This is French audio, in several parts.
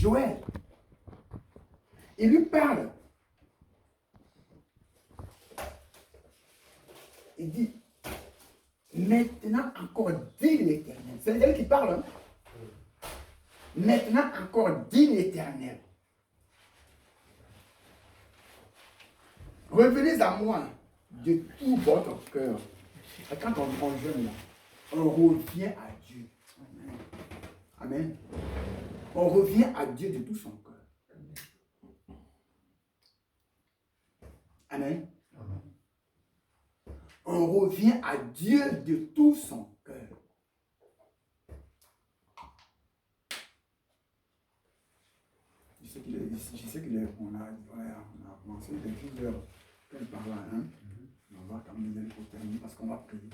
Joël. Il lui parle. Il dit, maintenant encore dit l'Éternel. C'est elle qui parle. Hein? Maintenant encore dit l'Éternel. Revenez à moi de tout votre cœur. Et quand on jeûne là, on revient à Dieu. Amen. On revient à Dieu de tout son cœur. Amen. On revient à Dieu de tout son cœur. Je sais qu'on a commencé des plusieurs par là. Hein? On va quand même aller pour terminer parce qu'on va prier.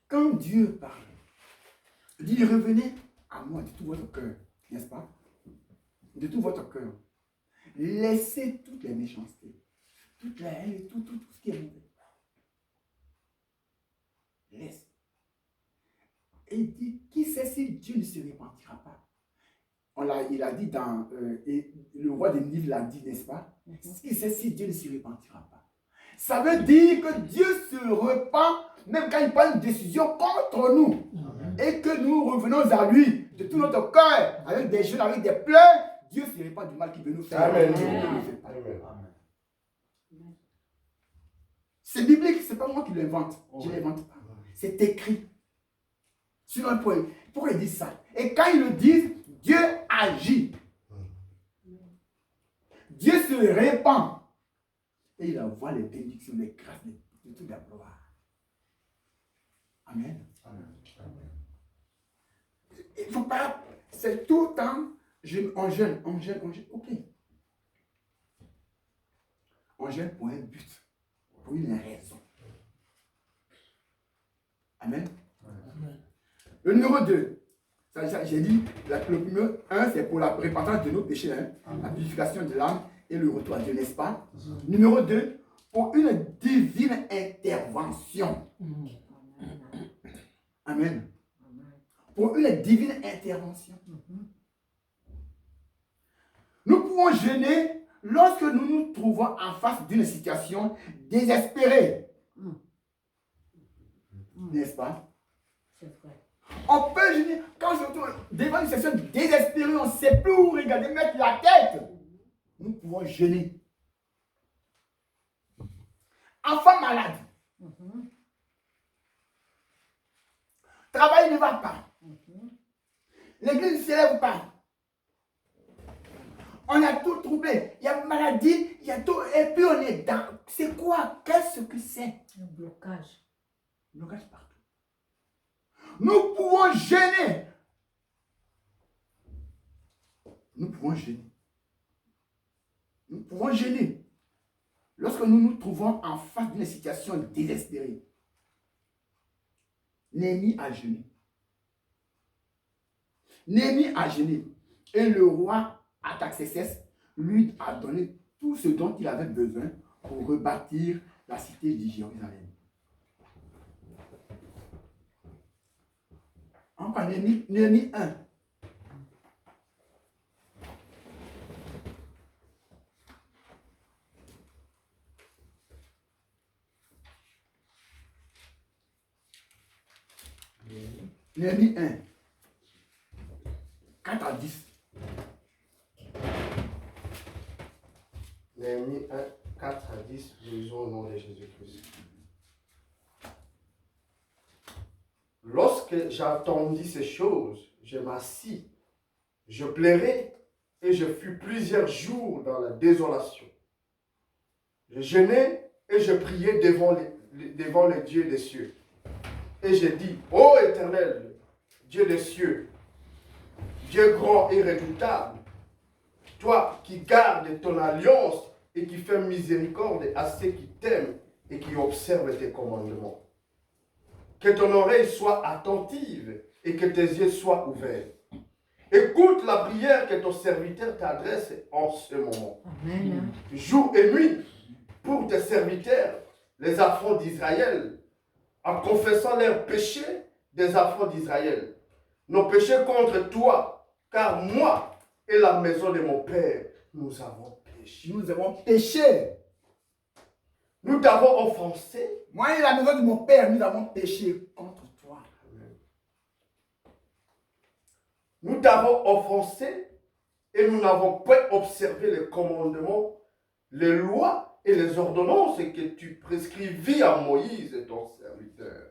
Quand Dieu parle, il dit revenez à moi de tout votre cœur, n'est-ce pas? De tout votre cœur. Laissez toutes les méchancetés, toute la haine et tout ce qui est mauvais. Laisse. Et il dit, qui sait si Dieu ne se repentira pas? Il a dit dans, le roi de Nive l'a dit, n'est-ce pas? Qui sait si Dieu ne se repentira pas? Ça veut dire que Dieu se repent même quand il prend une décision contre nous. Et que nous revenons à lui de tout notre cœur, avec des jeûnes, avec des pleurs. Dieu ne se repent du mal qu'il veut nous faire. Amen. C'est biblique, ce n'est pas moi qui l'invente. Je ne l'invente pas. C'est écrit sur un point. Pourquoi il dit ça? Et quand ils le disent, Dieu agit. Dieu se répand. Et il envoie les bénédictions, les grâces, de toute la gloire. Amen. Il ne faut pas, c'est tout le temps, on jeûne. Ok. On jeûne pour un but, pour une raison. Amen. Le numéro 2, j'ai dit, le numéro 1, c'est pour la repentance de nos péchés, hein, la purification de l'âme et le retour à Dieu, n'est-ce pas? Numéro 2, pour une divine intervention. Amen. Pour une divine intervention. Nous pouvons jeûner lorsque nous nous trouvons en face d'une situation désespérée. N'est-ce pas? C'est vrai. On peut jeûner quand je trouve devant une situation désespérée, on ne sait plus où regarder, mettre la tête. Nous pouvons jeûner. Enfant malade. Travail ne va pas. L'église ne s'élève pas. On a tout troublé. Il y a maladie, il y a tout. Et puis on est dans. C'est quoi? Qu'est-ce que c'est? Un blocage. Blocage partout. Nous pouvons jeûner. Nous pouvons jeûner. Nous pouvons jeûner. Lorsque nous nous trouvons en face d'une situation désespérée. Néhémie a jeûné. Néhémie a jeûné. Et le roi Artaxerxès lui a donné tout ce dont il avait besoin pour rebâtir la cité de Jérusalem. Encore Néhémie 1. Néhémie 1. 4 à 10. Néhémie 1, 4 à 10, nous lisons au nom de Jésus-Christ. Lorsque j'entendis ces choses, je m'assis, je pleurai et je fus plusieurs jours dans la désolation. Je jeûnais et je priais devant le Dieu des cieux. Et je dis, ô Éternel, Dieu des cieux, Dieu grand et redoutable, toi qui gardes ton alliance et qui fais miséricorde à ceux qui t'aiment et qui observent tes commandements. Que ton oreille soit attentive et que tes yeux soient ouverts. Écoute la prière que ton serviteur t'adresse en ce moment. Amen. Jour et nuit, pour tes serviteurs, les enfants d'Israël, en confessant leurs péchés des enfants d'Israël. nos péchés contre toi, car moi et la maison de mon Père, nous avons péché. Nous avons péché. Nous t'avons offensé. Moi et la maison de mon père, nous avons péché contre toi. Nous t'avons offensé et nous n'avons pas observé les commandements, les lois et les ordonnances que tu prescrivis à Moïse, ton serviteur.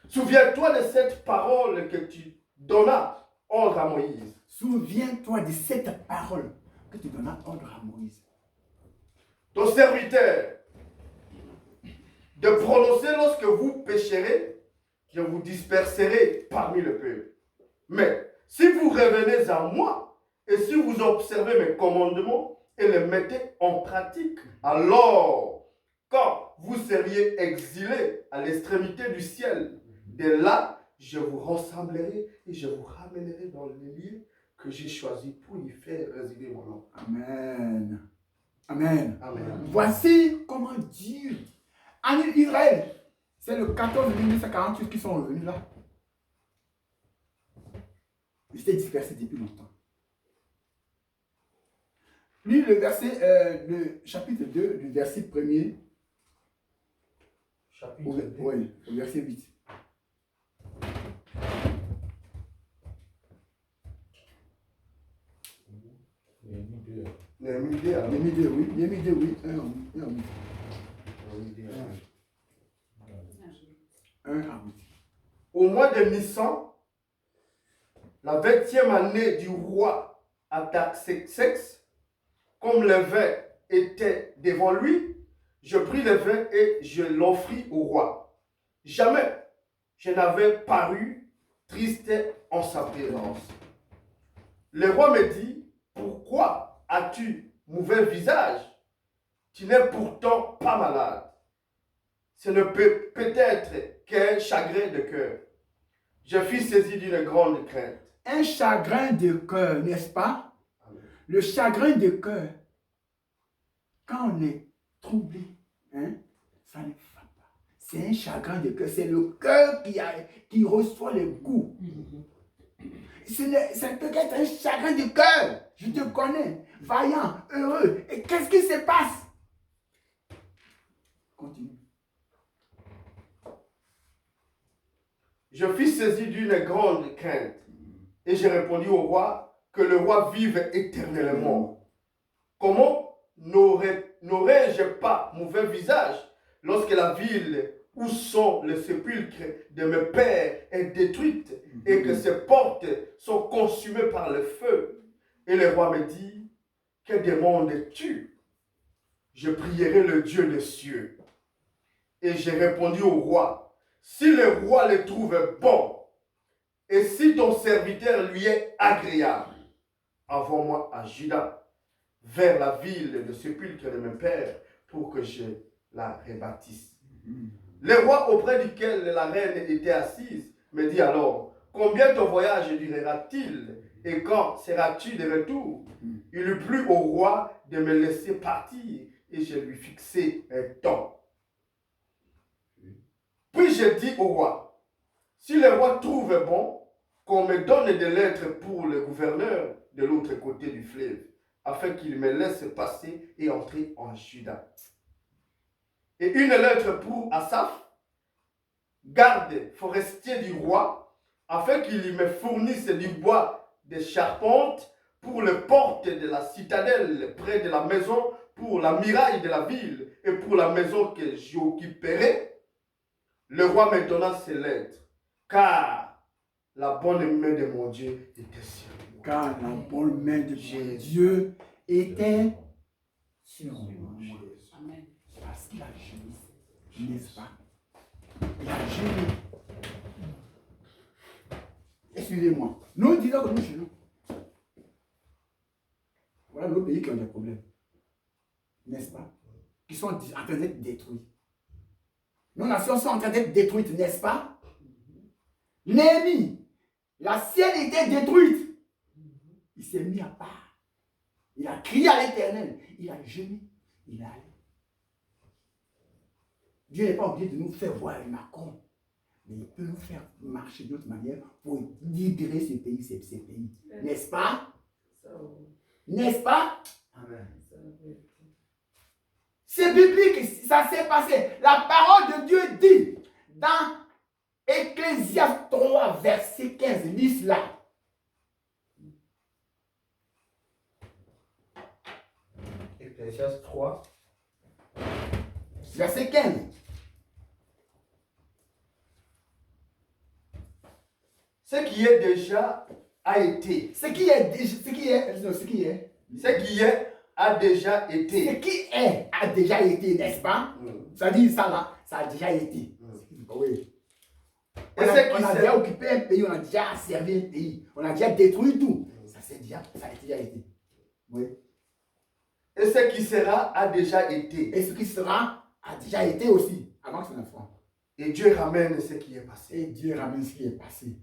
Souviens-toi de cette parole que tu donnas ordre à Moïse. Souviens-toi de cette parole que tu donnas ordre à Moïse. Ton serviteur, de prononcer lorsque vous pécherez, je vous disperserai parmi le peuple. Mais si vous revenez à moi et si vous observez mes commandements et les mettez en pratique, alors, quand vous seriez exilés à l'extrémité du ciel, de là, je vous rassemblerai et je vous ramènerai dans les lieux que j'ai choisis pour y faire résider mon nom. Amen. Amen. Amen. Voici comment Dieu, en Israël, c'est le 14 1948 qui sont revenus là. Ils étaient dispersés depuis longtemps. Lis le verset, le chapitre 2, le verset 1er, Chapitre au, 2. oui, au verset 8. Néhémie 2, alors. Néhémie 2, oui. Néhémie 2, oui. 1 à 8. 1 à 8. Au mois de Nissan, la 20e année du roi Artaxerxès, comme le vin était devant lui, je pris le vin et je l'offris au roi. Jamais je n'avais paru triste en sa présence. Le roi me dit, pourquoi as-tu mauvais visage? Tu n'es pourtant pas malade. Ce ne peut peut-être qu'un chagrin de cœur. Je fus saisi d'une grande crainte. Un chagrin de cœur, n'est-ce pas? Amen. Le chagrin de cœur, quand on est troublé, hein, ça ne va pas. C'est un chagrin de cœur. C'est le cœur qui reçoit les coups. Ça peut être un chagrin de cœur. Je te connais, vaillant, heureux. Et qu'est-ce qui se passe? Continue. Je fus saisi d'une grande crainte et j'ai répondu au roi que le roi vive éternellement. Comment n'aurais-je pas mauvais visage lorsque la ville où sont les sépulcres de mes pères est détruite et que ses portes sont consumées par le feu? Et le roi me dit, que demandes-tu? Je prierai le Dieu des cieux. Et j'ai répondu au roi, si le roi le trouve bon, et si ton serviteur lui est agréable, envoie-moi à Juda, vers la ville de sépulcre de mes pères, pour que je la rebâtisse. Le roi auprès duquel la reine était assise me dit alors, combien ton voyage durera-t-il et quand seras-tu de retour? Il eut plu au roi de me laisser partir et je lui fixai un temps. Puis je dis au roi, si le roi trouve bon, qu'on me donne des lettres pour le gouverneur de l'autre côté du fleuve, afin qu'il me laisse passer et entrer en Juda. Et une lettre pour Asaph, garde forestier du roi, afin qu'il me fournisse du bois de charpente pour le porte de la citadelle près de la maison, pour la muraille de la ville et pour la maison que j'occuperai. Le roi me donna ces lettres, car la bonne main de mon Dieu était sur moi. Car la bonne main de Dieu était sur moi. Amen. Parce qu'il a gêné, n'est-ce pas? Il a gêné. Excusez-moi. Nous disons que nous chez nous. Voilà nos pays qui ont des problèmes. N'est-ce pas? Qui sont en train d'être détruits. Nos nations sont en train d'être détruites, n'est-ce pas? Néhémie, la sienne était détruite. Il s'est mis à part. Il a crié à l'Éternel. Il a gêné. Il est allé. Dieu n'est pas obligé de nous faire voir un Macron. Mais il peut nous faire marcher d'autre manière pour libérer ce pays, ces pays. N'est-ce pas? N'est-ce pas? Amen. C'est biblique, ça s'est passé. La parole de Dieu dit dans Ecclésiaste 3, verset 15, lis cela. Ecclésiaste 3. Verset 15. Ce qui est déjà a été. Ce qui est A déjà été. Ce qui est a déjà été, n'est-ce pas? Ça dit ça là, ça a déjà été. Oui. On a déjà occupé un pays, on a déjà asservi un pays, on a déjà détruit tout. Ça a déjà été. Oui. Et ce qui sera a déjà été. Et ce qui sera a déjà été aussi, avant que ce ne soit. Et Dieu ramène ce qui est passé. Et Dieu ramène ce qui est passé.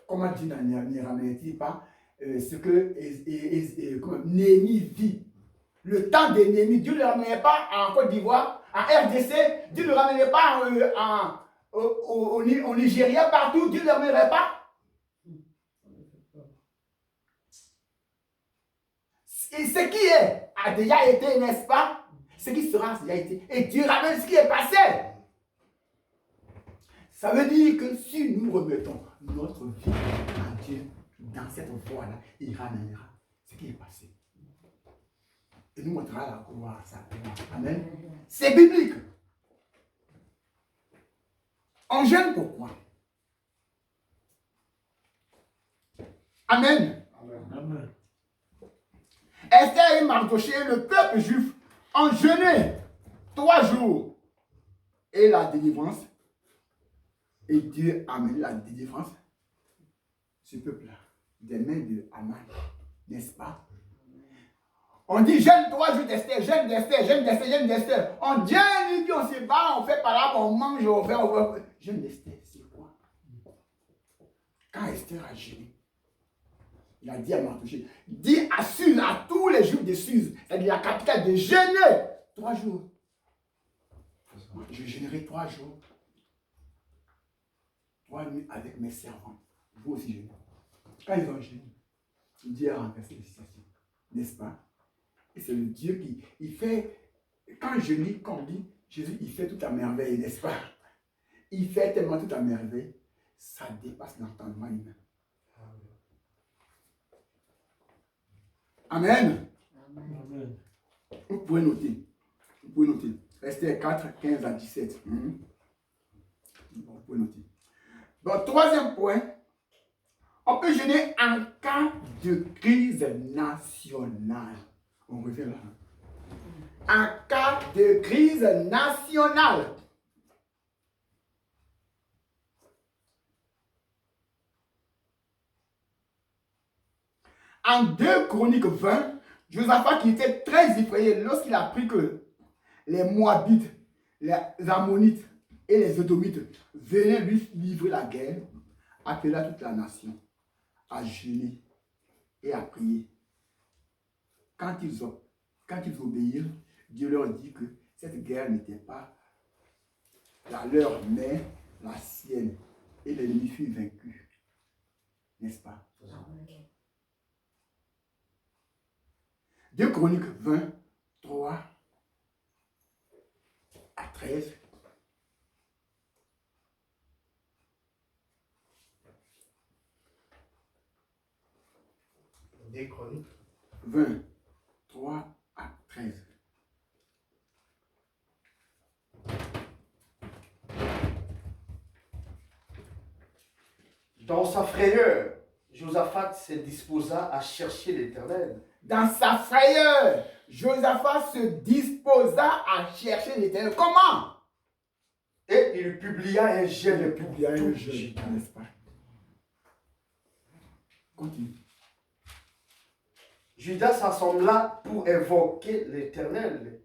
Comment Dieu ne ramène-t-il pas ce que Néhémie vit? Le temps de Néhémie, Dieu ne le ramenait pas en Côte d'Ivoire, en RDC, Dieu ne le ramenait pas au Nigeria, partout, Dieu ne le ramènerait pas. Et ce qui est a déjà été, n'est-ce pas? Ce qui sera a déjà été. Et Dieu ramène ce qui est passé. Ça veut dire que si nous remettons notre vie à Dieu dans cette voie-là, il ramènera ce qui est passé. Et nous montrera la gloire, sa gloire. Amen. C'est biblique. On gêne pourquoi? Amen. Amen. Esther et Mardoché, le peuple juif, ont jeûné 3 jours. Et la délivrance. Et Dieu a amené la délivrance. Ce peuple-là, des mains de Haman. N'est-ce pas? On dit jeûne 3 jours d'Esther, jeûne d'Esther, jeûne d'Esther, jeûne d'Esther. On jeûne, puis on se bat, on fait par là, on mange, on fait. Jeûne d'Esther, c'est quoi? Quand Esther a jeûné, il a dit à Mardoché, dis à Suse, à tous les juifs de Suse, c'est-à-dire la capitale, de jeûner 3 jours. Je jeûnerai 3 jours. 3 nuits avec mes servants. Vous aussi jeûnez. Quand ils ont jeûné, Dieu a renversé la situation. N'est-ce pas? Et c'est le Dieu qui il fait, quand je lis, quand on dit, Jésus, il fait toute la merveille, n'est-ce pas? Il fait tellement toute la merveille, ça dépasse l'entendement humain. Amen. Amen. Vous pouvez noter. Vous pouvez noter. Esther 4, 15 à 17. Bon, vous pouvez noter. Donc, troisième point, on peut jeûner en cas de crise nationale. On revient là. En cas de crise nationale. En 2 Chroniques 20, Josaphat qui était très effrayé lorsqu'il a appris que les Moabites, les Ammonites et les Édomites venaient lui livrer la guerre, appela toute la nation à jeûner et à prier. Quand ils obéirent, Dieu leur dit que cette guerre n'était pas la leur, mais la sienne. Et l'ennemi fut vaincu. N'est-ce pas? 2 Chroniques 20, 3 à 13. Des Chroniques 20, 3 à 13. Dans sa frayeur, Josaphat se disposa à chercher l'Éternel. Dans sa frayeur, Josaphat se disposa à chercher l'Éternel. Comment? Et il publia un jeûne. Il publia un jeûne, n'est-ce pas? Continue. Judas s'assembla pour invoquer l'Éternel.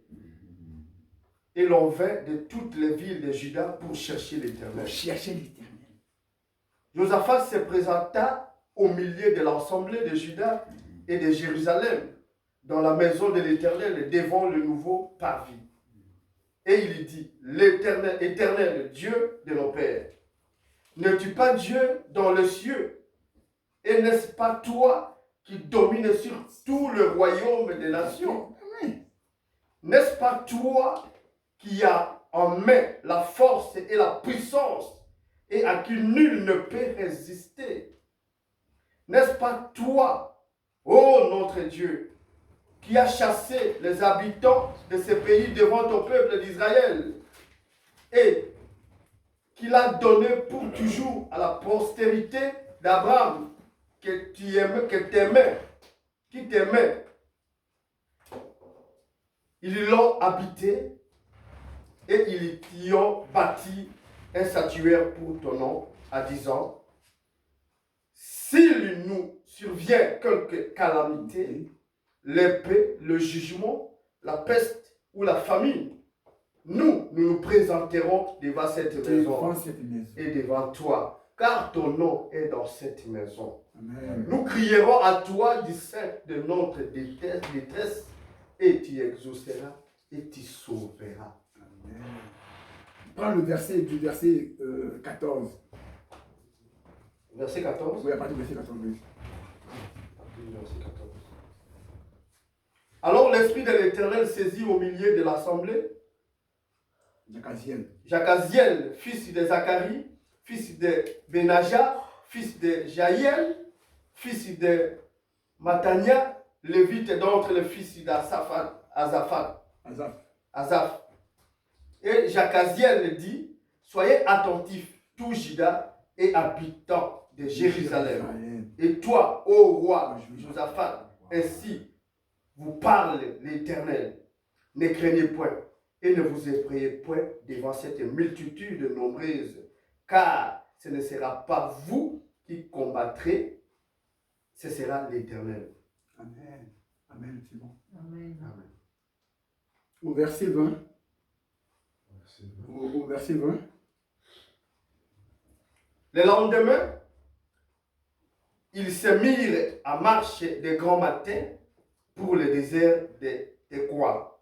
Et l'on vint de toutes les villes de Juda pour chercher l'Éternel. Pour chercher l'Éternel. Josaphat se présenta au milieu de l'assemblée de Juda et de Jérusalem, dans la maison de l'Éternel, devant le nouveau parvis. Et il dit, l'Éternel, Éternel, Dieu de nos pères, N'es-tu pas Dieu dans les cieux? Et n'est-ce pas toi qui domines sur tout le royaume des nations? Amen. N'est-ce pas toi qui as en main la force et la puissance et à qui nul ne peut résister? N'est-ce pas toi, ô notre Dieu, qui as chassé les habitants de ces pays devant ton peuple d'Israël et qui l'a donné pour toujours à la postérité d'Abraham qui t'aimait. Ils l'ont habité et ils y ont bâti un sanctuaire pour ton nom en disant, s'il nous survient quelque calamité, l'épée, le jugement, la peste ou la famine, nous nous présenterons devant cette maison et devant toi, car ton nom est dans cette maison. Amen. Nous crierons à toi du sein de notre détresse et tu exauceras et tu sauveras. Amen. Prends le verset du verset 14. Verset 14. Oui, à partir du verset 14. Oui. Verset 14. Alors l'Esprit de l'Éternel saisit au milieu de l'assemblée Jacaziel, fils de Zacharie, fils de Benaja, fils de Jaïel, fils de Matania, lévite d'entre les fils d'Azaph. Et Jacaziel dit, soyez attentifs, tout Juda et habitants de Jérusalem. Et toi, ô roi Josaphat, ainsi vous parle l'Éternel. Ne craignez point et ne vous effrayez point devant cette multitude nombreuse, car ce ne sera pas vous qui combattrez, ce sera l'Éternel. Amen. Amen, c'est bon. Amen. Amen. Au verset 20. Au verset 20. Le lendemain, ils se mirent à marche de grand matin pour le désert de Tekoa.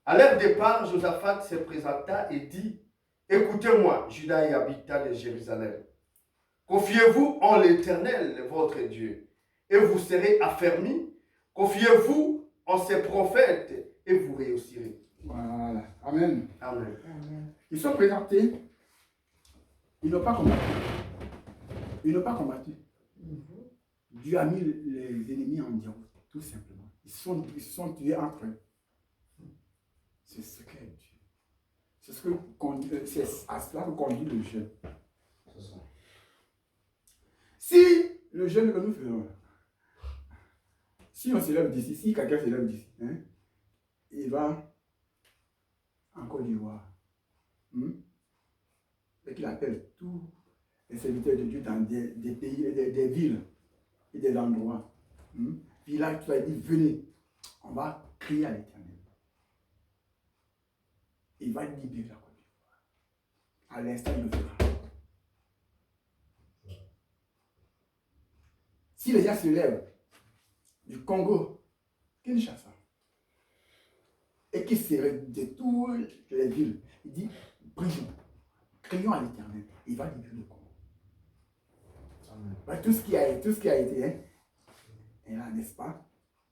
À leur départ, Josaphat se présenta et dit, écoutez-moi, Juda et habitants de Jérusalem. Confiez-vous en l'Éternel, votre Dieu, et vous serez affermis. Confiez-vous en ses prophètes, et vous réussirez. Voilà. Amen. Amen. Amen. Ils sont présentés. Ils n'ont pas combattu. Ils n'ont pas combattu. Dieu a mis les ennemis en dialogue, tout simplement. Ils se sont tués entre eux. C'est ce qu'est Dieu. C'est à cela que conduit le jeûne. Si le jeûne que nous faisons, si on se lève d'ici, si quelqu'un se lève d'ici, hein, il va en Côte d'Ivoire. Et qu'il appelle tous les serviteurs de Dieu dans des pays, des villes et des endroits. Puis là, tu vas dire, venez, on va crier à l'Éternel. Il va libérer la Côte d'Ivoire. À l'instant, il le fera. Si les gens se lèvent du Congo, Kinshasa, et qu'ils se lèvent de toutes les villes, il dit, prions, crions à l'Éternel, il va libérer le Congo. Amen. Tout ce qui a été, hein, est là, n'est-ce pas?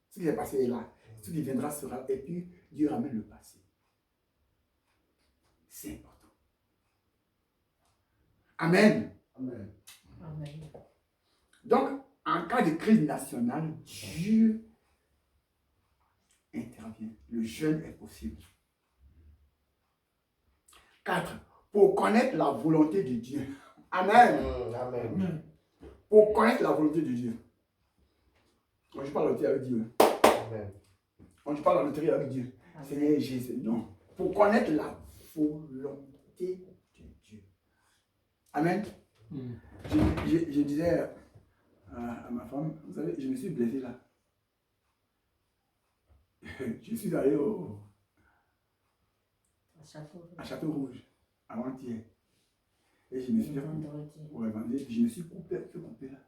Ce qui est passé est là. Ce qui viendra sera, et puis Dieu ramène le passé. C'est important. Amen. Amen. Amen. Donc, en cas de crise nationale, Dieu intervient. Le jeûne est possible. 4. Pour connaître la volonté de Dieu. Amen. Amen. Pour connaître la volonté de Dieu. Quand je parle de l'autorité avec Dieu. Amen. Quand je parle de l'autorité avec Dieu. Seigneur Jésus. Non. Pour connaître la volonté de Dieu. Amen. Je disais à ma femme, vous savez, je me suis blessé là. Je suis allé à Château Rouge, avant-hier. Et je me suis vendredi, je me suis coupé là.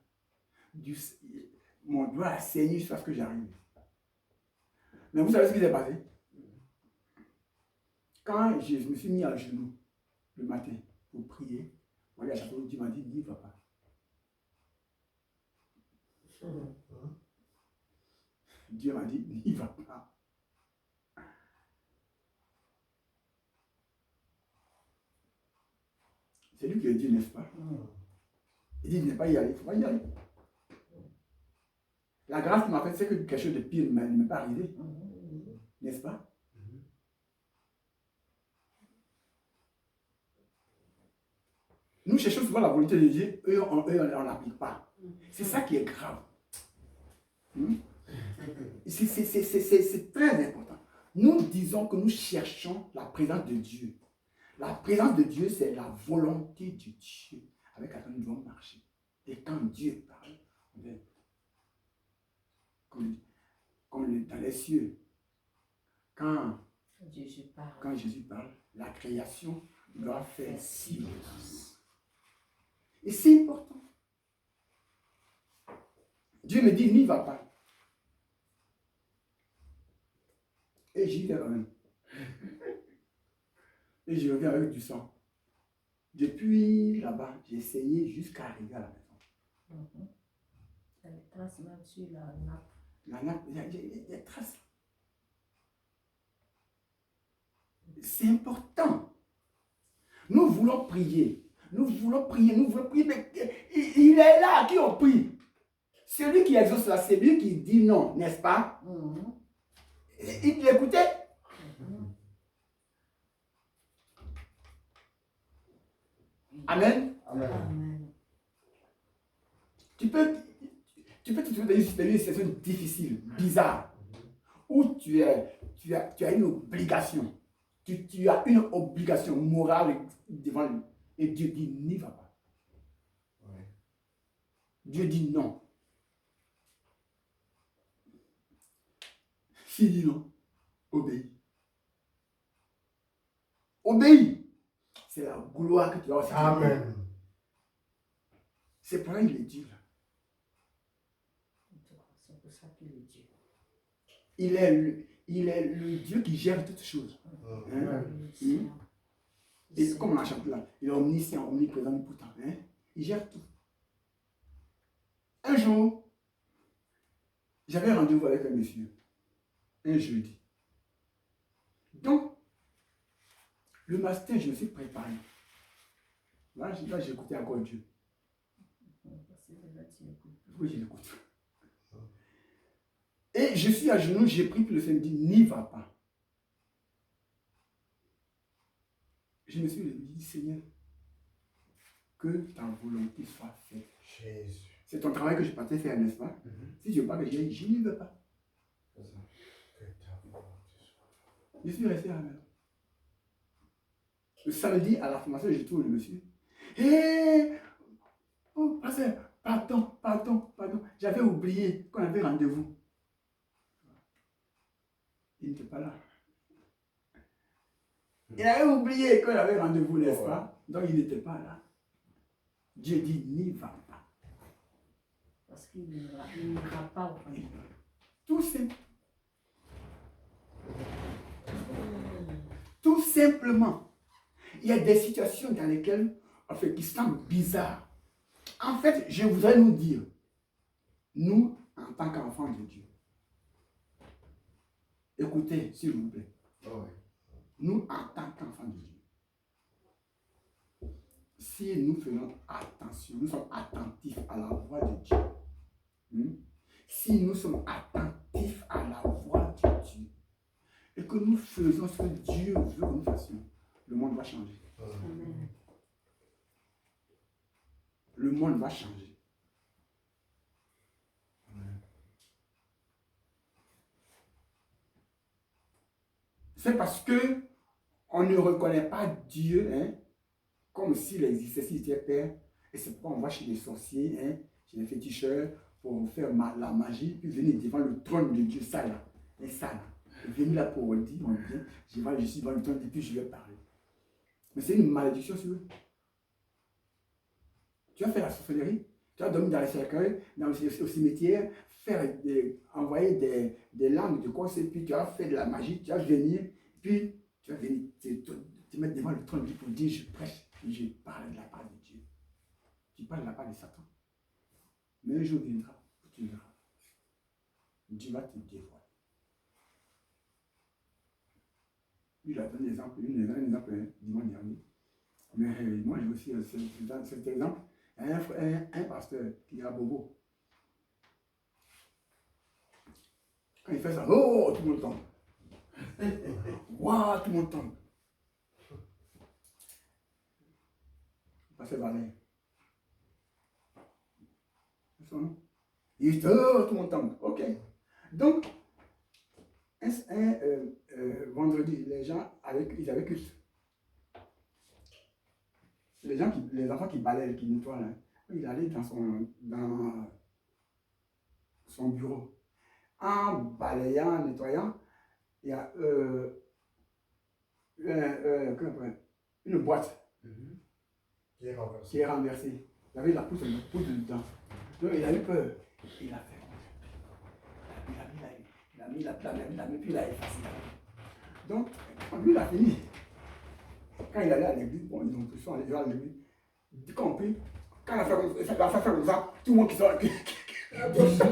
Mon doigt a saigné jusqu'à ce que j'arrive. Mais vous savez ce qui s'est passé? Quand je me suis mis à genoux le matin pour prier, Regarde, à chaque fois, Dieu m'a dit, n'y va pas. Dieu m'a dit, n'y va pas. C'est lui qui a dit, n'est-ce pas? Il dit, il n'est pas y aller, il ne faut pas y aller. La grâce qui m'a fait, c'est que quelque chose de pire ne m'est pas arrivé. N'est-ce pas? Nous cherchons souvent la volonté de Dieu, eux, on n'applique pas. C'est ça qui est grave. C'est très important. Nous disons que nous cherchons la présence de Dieu. La présence de Dieu, c'est la volonté de Dieu avec laquelle nous devons marcher. Et quand Dieu parle, on est comme dans les cieux. Quand Jésus parle, la création doit faire silence. Et c'est important. Dieu me dit, n'y va pas. Et j'y vais quand même. Et je reviens avec du sang. Depuis là-bas, j'ai essayé jusqu'à arriver à la maison. Il y a des traces même sur la nappe. La nappe, il y a des traces. C'est important. Nous voulons prier. Nous voulons prier, mais il est là, qui on prie. Celui qui exauce là, c'est lui qui dit non, n'est-ce pas? Il l'écoutait. Amen. Amen. Tu peux te trouver dans une situation difficile, bizarre, où tu as une obligation. Tu as une obligation morale devant lui. Et Dieu dit, n'y va pas. Ouais. Dieu dit non. S'il dit non, obéis. Obéis. C'est la gloire que tu vas aussi. Amen. C'est pour ça qu'il est Dieu. C'est pour ça qu'il est Dieu. Il est le Dieu qui gère toutes choses. Hein? Et comme on a chanté là, il est omniscient, omniprésent, omnipotent. Hein? Il gère tout. Un jour, j'avais rendez-vous avec un monsieur. Un jeudi. Donc, le matin, je me suis préparé. Là, j'ai écouté encore Dieu. Oui, je l'écoute. Et je suis à genoux, j'ai pris le Seigneur dit, n'y va pas. Je me suis dit, Seigneur, que ta volonté soit faite. Jésus. C'est ton travail que je partais faire, n'est-ce pas? Si je parle, je n'y vais pas. Que ta volonté soit faite. Je suis resté à la maison. Le samedi, à la formation, je trouve le monsieur. Hé! Oh, pasteur, pardon. J'avais oublié qu'on avait rendez-vous. Il n'était pas là. Il avait oublié qu'on avait rendez-vous, n'est-ce pas? Donc il n'était pas là. Dieu dit, n'y va pas. Parce qu'il n'ira pas au fond. Tout simple. Tout simplement. Il y a des situations dans lesquelles, en fait, qui semblent bizarres. En fait, je voudrais nous dire, nous, en tant qu'enfants de Dieu, écoutez, s'il vous plaît. Oh, Nous, en tant qu'enfants de Dieu, si nous faisons attention, nous sommes attentifs à la voix de Dieu, si nous sommes attentifs à la voix de Dieu, et que nous faisons ce que Dieu veut que nous fassions, le monde va changer. Amen. Le monde va changer. C'est parce que on ne reconnaît pas Dieu, hein, comme s'il existait, s'il était Père. Et c'est pourquoi on va chez les sorciers, hein, chez les féticheurs, pour faire la magie, puis venir devant le trône de Dieu, ça là, et ça là. Et venir là pour dire, on vient, je suis devant le trône, et puis je vais parler. Mais c'est une malédiction sur eux. Tu vas faire la sorcellerie, tu vas dormir dans les cercueils, au cimetière, envoyer des langues de quoi c'est, puis tu vas faire de la magie, tu vas venir, puis tu vas venir te mettre devant le trône pour dire je prêche, puis je parle de la part de Dieu. tu parles de la part de Satan. Mais un jour viendra où tu verras. Dieu va te dévoiler. Lui, il a donné un exemple dimanche dernier. Mais moi, j'ai aussi cet exemple. Un pasteur qui est à Bobo. Quand il fait ça, oh, tout le monde tombe. Waouh, tout le monde tombe. Pasteur Valère. C'est son nom. Il dit, oh, tout le monde tombe. Ok. Donc, vendredi, les gens ils avaient culte. Les enfants qui balaient, qui nettoient, là, il allait dans son bureau. En balayant, en nettoyant, il y a une boîte qui est renversée. Il y avait la poudre dedans. Donc il a eu peur. Il a fait. Il a mis la puis il a effacé. Donc, quand lui il a fini, quand il allait à l'église, bon, ils ont tous aller à l'église. Compris, quand la femme fait comme ça, tout le monde qui sort. La gauche. Tout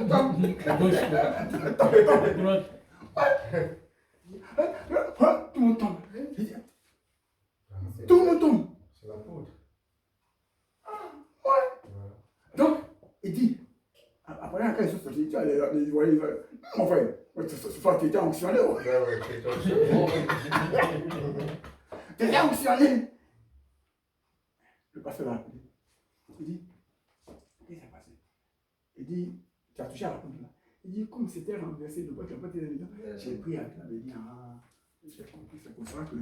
le monde tombe. Tout le monde tombe. C'est la poudre. Ouais. Donc, il dit, après, quand ils sont sortis, tu as les voyez, mon frère, tu étais onctionné. Tu étais onctionné. Le pasteur l'a appelé. Il dit, qu'est-ce qui s'est passé? Il dit, tu as touché à la poudre là. Il dit, comme c'était renversé, de quoi tu n'as pas été dedans. J'ai pris avec la béni, j'ai compris, c'est pour ça que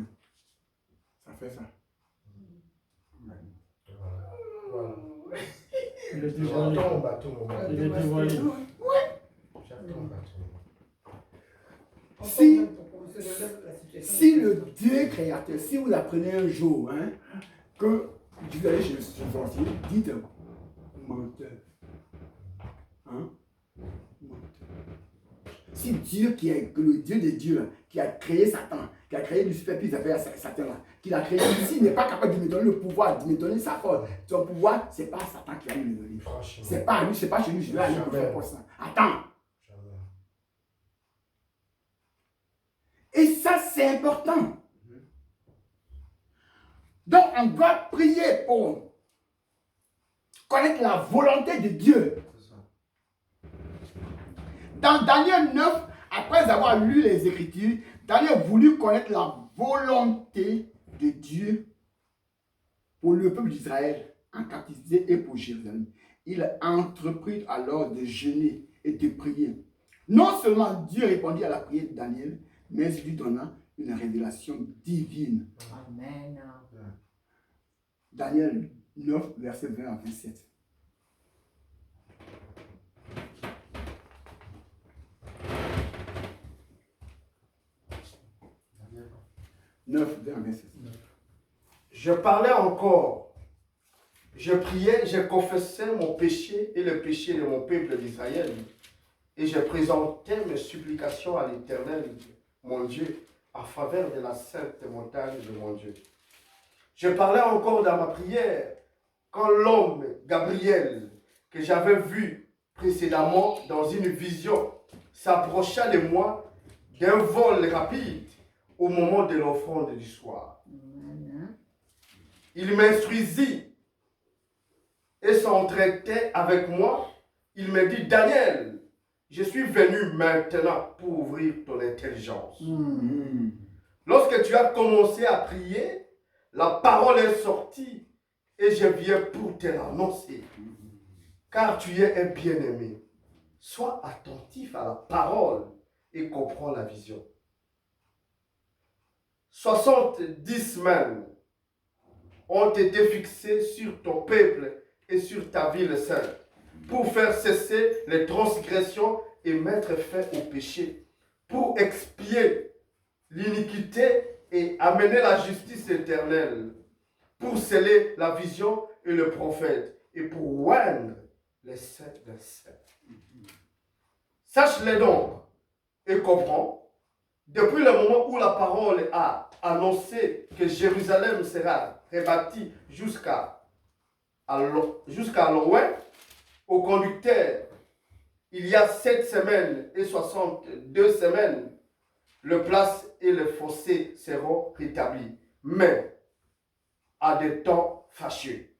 ça fait ça. Voilà. Il est dévoilé. J'attends bateau. Il est dévoilé. J'attends bateau. Si le Dieu créateur, si vous apprenez un jour que Dieu allait chez le sorcier, dites menteur. Hein? Menteur. Si Dieu qui est le Dieu des dieux, qui a créé Satan, qui a créé Lucifer, puis il s'appelle Satan là, qui l'a créé, s'il n'est pas capable de me donner le pouvoir, de me donner sa force, son pouvoir, c'est pas Satan qui va me le donner. C'est pas lui, c'est pas chez lui, je vais aller me faire pour ça. Attends. Et ça, c'est important. Donc, on doit prier pour connaître la volonté de Dieu. Dans Daniel 9, après avoir lu les Écritures, Daniel voulut connaître la volonté de Dieu pour le peuple d'Israël en captivité et pour Jérusalem. Il entreprit alors de jeûner et de prier. Non seulement Dieu répondit à la prière de Daniel, mais il lui donna une révélation divine. Amen. Daniel 9, verset 20 à 27. Daniel 9, 20 à 27. Je parlais encore. Je priais, je confessais mon péché et le péché de mon peuple d'Israël. Et je présentais mes supplications à l'Éternel, mon Dieu, en faveur de la sainte montagne de mon Dieu. Je parlais encore dans ma prière quand l'homme Gabriel, que j'avais vu précédemment dans une vision, s'approcha de moi d'un vol rapide au moment de l'offrande du soir. Il m'instruisit et s'entretenait avec moi. Il me dit, Daniel, je suis venu maintenant pour ouvrir ton intelligence. Lorsque tu as commencé à prier, la parole est sortie et je viens pour te l'annoncer. Car tu es un bien-aimé. Sois attentif à la parole et comprends la vision. 70 semaines ont été fixées sur ton peuple et sur ta ville sainte pour faire cesser les transgressions et mettre fin au péché, pour expier l'iniquité et amener la justice éternelle, pour sceller la vision et le prophète, et pour oindre les saints des saints. Sache-les donc et comprends, depuis le moment où la parole a annoncé que Jérusalem sera rebâtie jusqu'à jusqu'à loin, au conducteur, il y a 7 semaines et 62 semaines, le place et le fossé seront rétablis, mais à des temps fâcheux.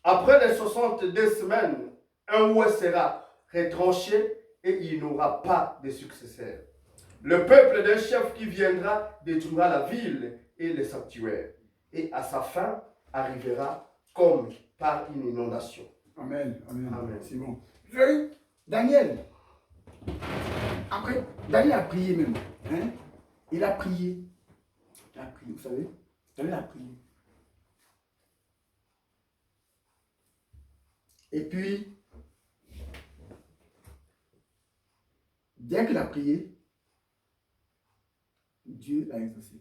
Après les 62 semaines, un roi sera retranché et il n'aura pas de successeur. Le peuple d'un chef qui viendra détruira la ville et les sanctuaires, et à sa fin arrivera comme par une inondation. Amen. Amen. Amen. C'est bon. Vous voyez, Daniel, après, Daniel a prié même. Hein? Il a prié. Il a prié, vous savez. Daniel a prié. Et puis, dès qu'il a prié, Dieu l'a exaucé.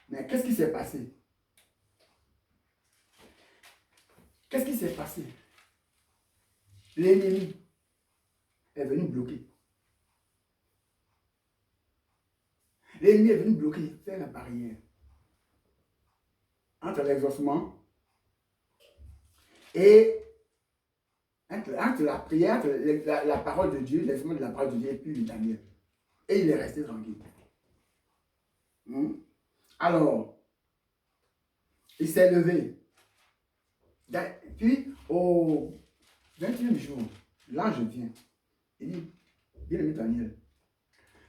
Mais qu'est-ce qui s'est passé? Qu'est-ce qui s'est passé? L'ennemi est venu bloquer. L'ennemi est venu bloquer, faire la barrière entre l'exaucement et entre la prière, entre la parole de Dieu, l'exaucement de la parole de Dieu et puis Daniel. Et il est resté tranquille. Alors, il s'est levé. Puis, au 21e jour, l'ange vient. Il dit, bien-aimé Daniel,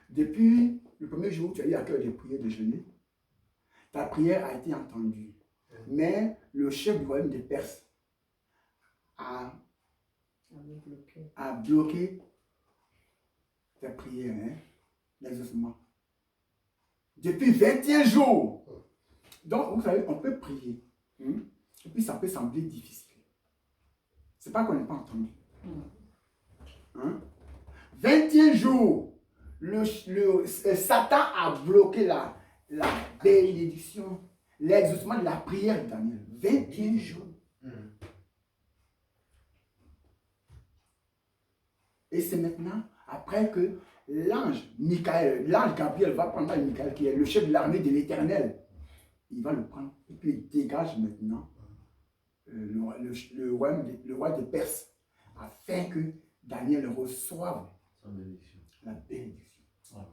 depuis le premier jour où tu as eu à cœur de prier, de jeûner, ta prière a été entendue. Mais le chef du royaume des Perses a bloqué ta prière, hein, l'exaucement. Depuis 21 jours. Donc, vous savez, on peut prier. Et puis, ça peut sembler difficile. Ce n'est pas qu'on n'est pas entendu. 21 jours, Satan a bloqué la bénédiction, l'exaucement de la prière de Daniel. 21 jours. Et c'est maintenant, après que l'ange Gabriel va prendre Michael, qui est le chef de l'armée de l'Éternel. Il va le prendre et puis il dégage maintenant le roi des Perses, afin que Daniel reçoive la bénédiction.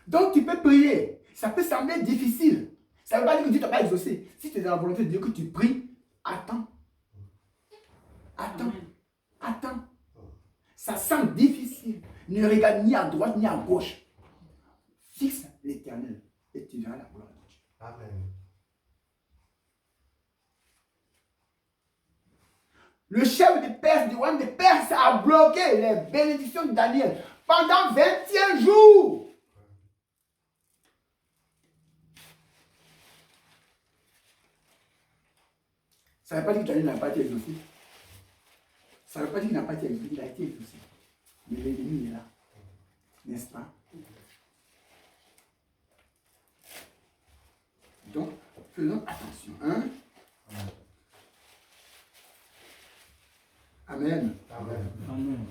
Donc tu peux prier. Ça peut sembler difficile. Ça ne veut pas dire que Dieu ne t'a pas exaucé. Si tu es dans la volonté de Dieu que tu pries, attends. Attends. Attends. Ça semble difficile. Ne regarde ni à droite ni à gauche. Fixe l'Éternel et tu verras la gloire de Dieu. Amen. Le chef des Perses, du royaume des Perses, a bloqué les bénédictions de Daniel pendant 21 jours. Ça ne veut pas dire que Daniel n'a pas été exaucé. Ça ne veut pas dire qu'il n'a pas été exaucé. Il a été exaucé. Mais l'ennemi est là. N'est-ce pas? Donc, faisons attention. Hein? Amen. Amen. Amen.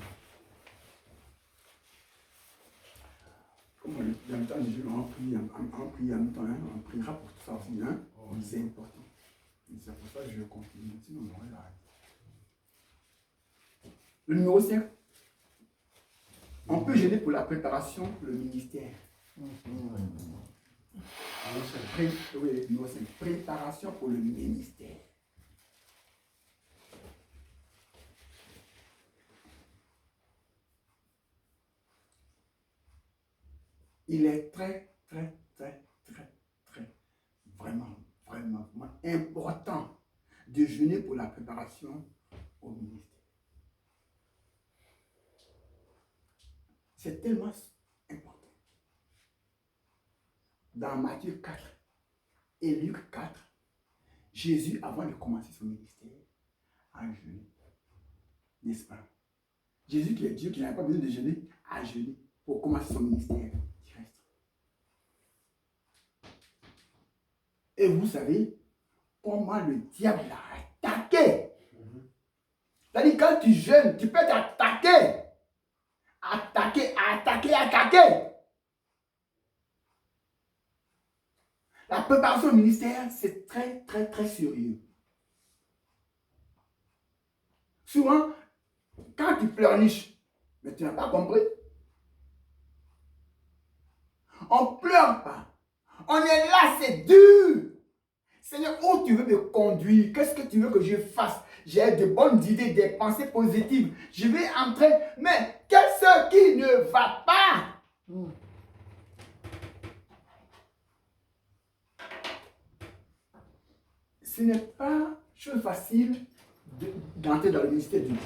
Comme dans le temps de Dieu, on prie en même temps. Hein? On priera pour tout ça aussi. Hein? C'est important. C'est pour ça que je continue. Sinon, on aurait arrêté. Le numéro 5. On peut gêner pour la préparation pour le ministère. Oui, numéro 5. Préparation pour le ministère. Il est très, vraiment important de jeûner pour la préparation au ministère. C'est tellement important. Dans Matthieu 4 et Luc 4, Jésus, avant de commencer son ministère, a jeûné. N'est-ce pas? Jésus, qui est Dieu, qui n'avait pas besoin de jeûner, a jeûné pour commencer son ministère terrestre. Et vous savez comment le diable l'a attaqué. C'est-à-dire, quand tu jeûnes, tu peux t'attaquer. Attaquer. La préparation au ministère, c'est très, très, très sérieux. Souvent, quand tu pleurniches, mais tu n'as pas compris. On ne pleure pas. On est là, c'est dur. Seigneur, où tu veux me conduire? Qu'est-ce que tu veux que je fasse? J'ai de bonnes idées, des pensées positives. Je vais entrer, mais qu'est-ce qui ne va pas? Ce n'est pas chose facile d'entrer dans le ministère de Dieu.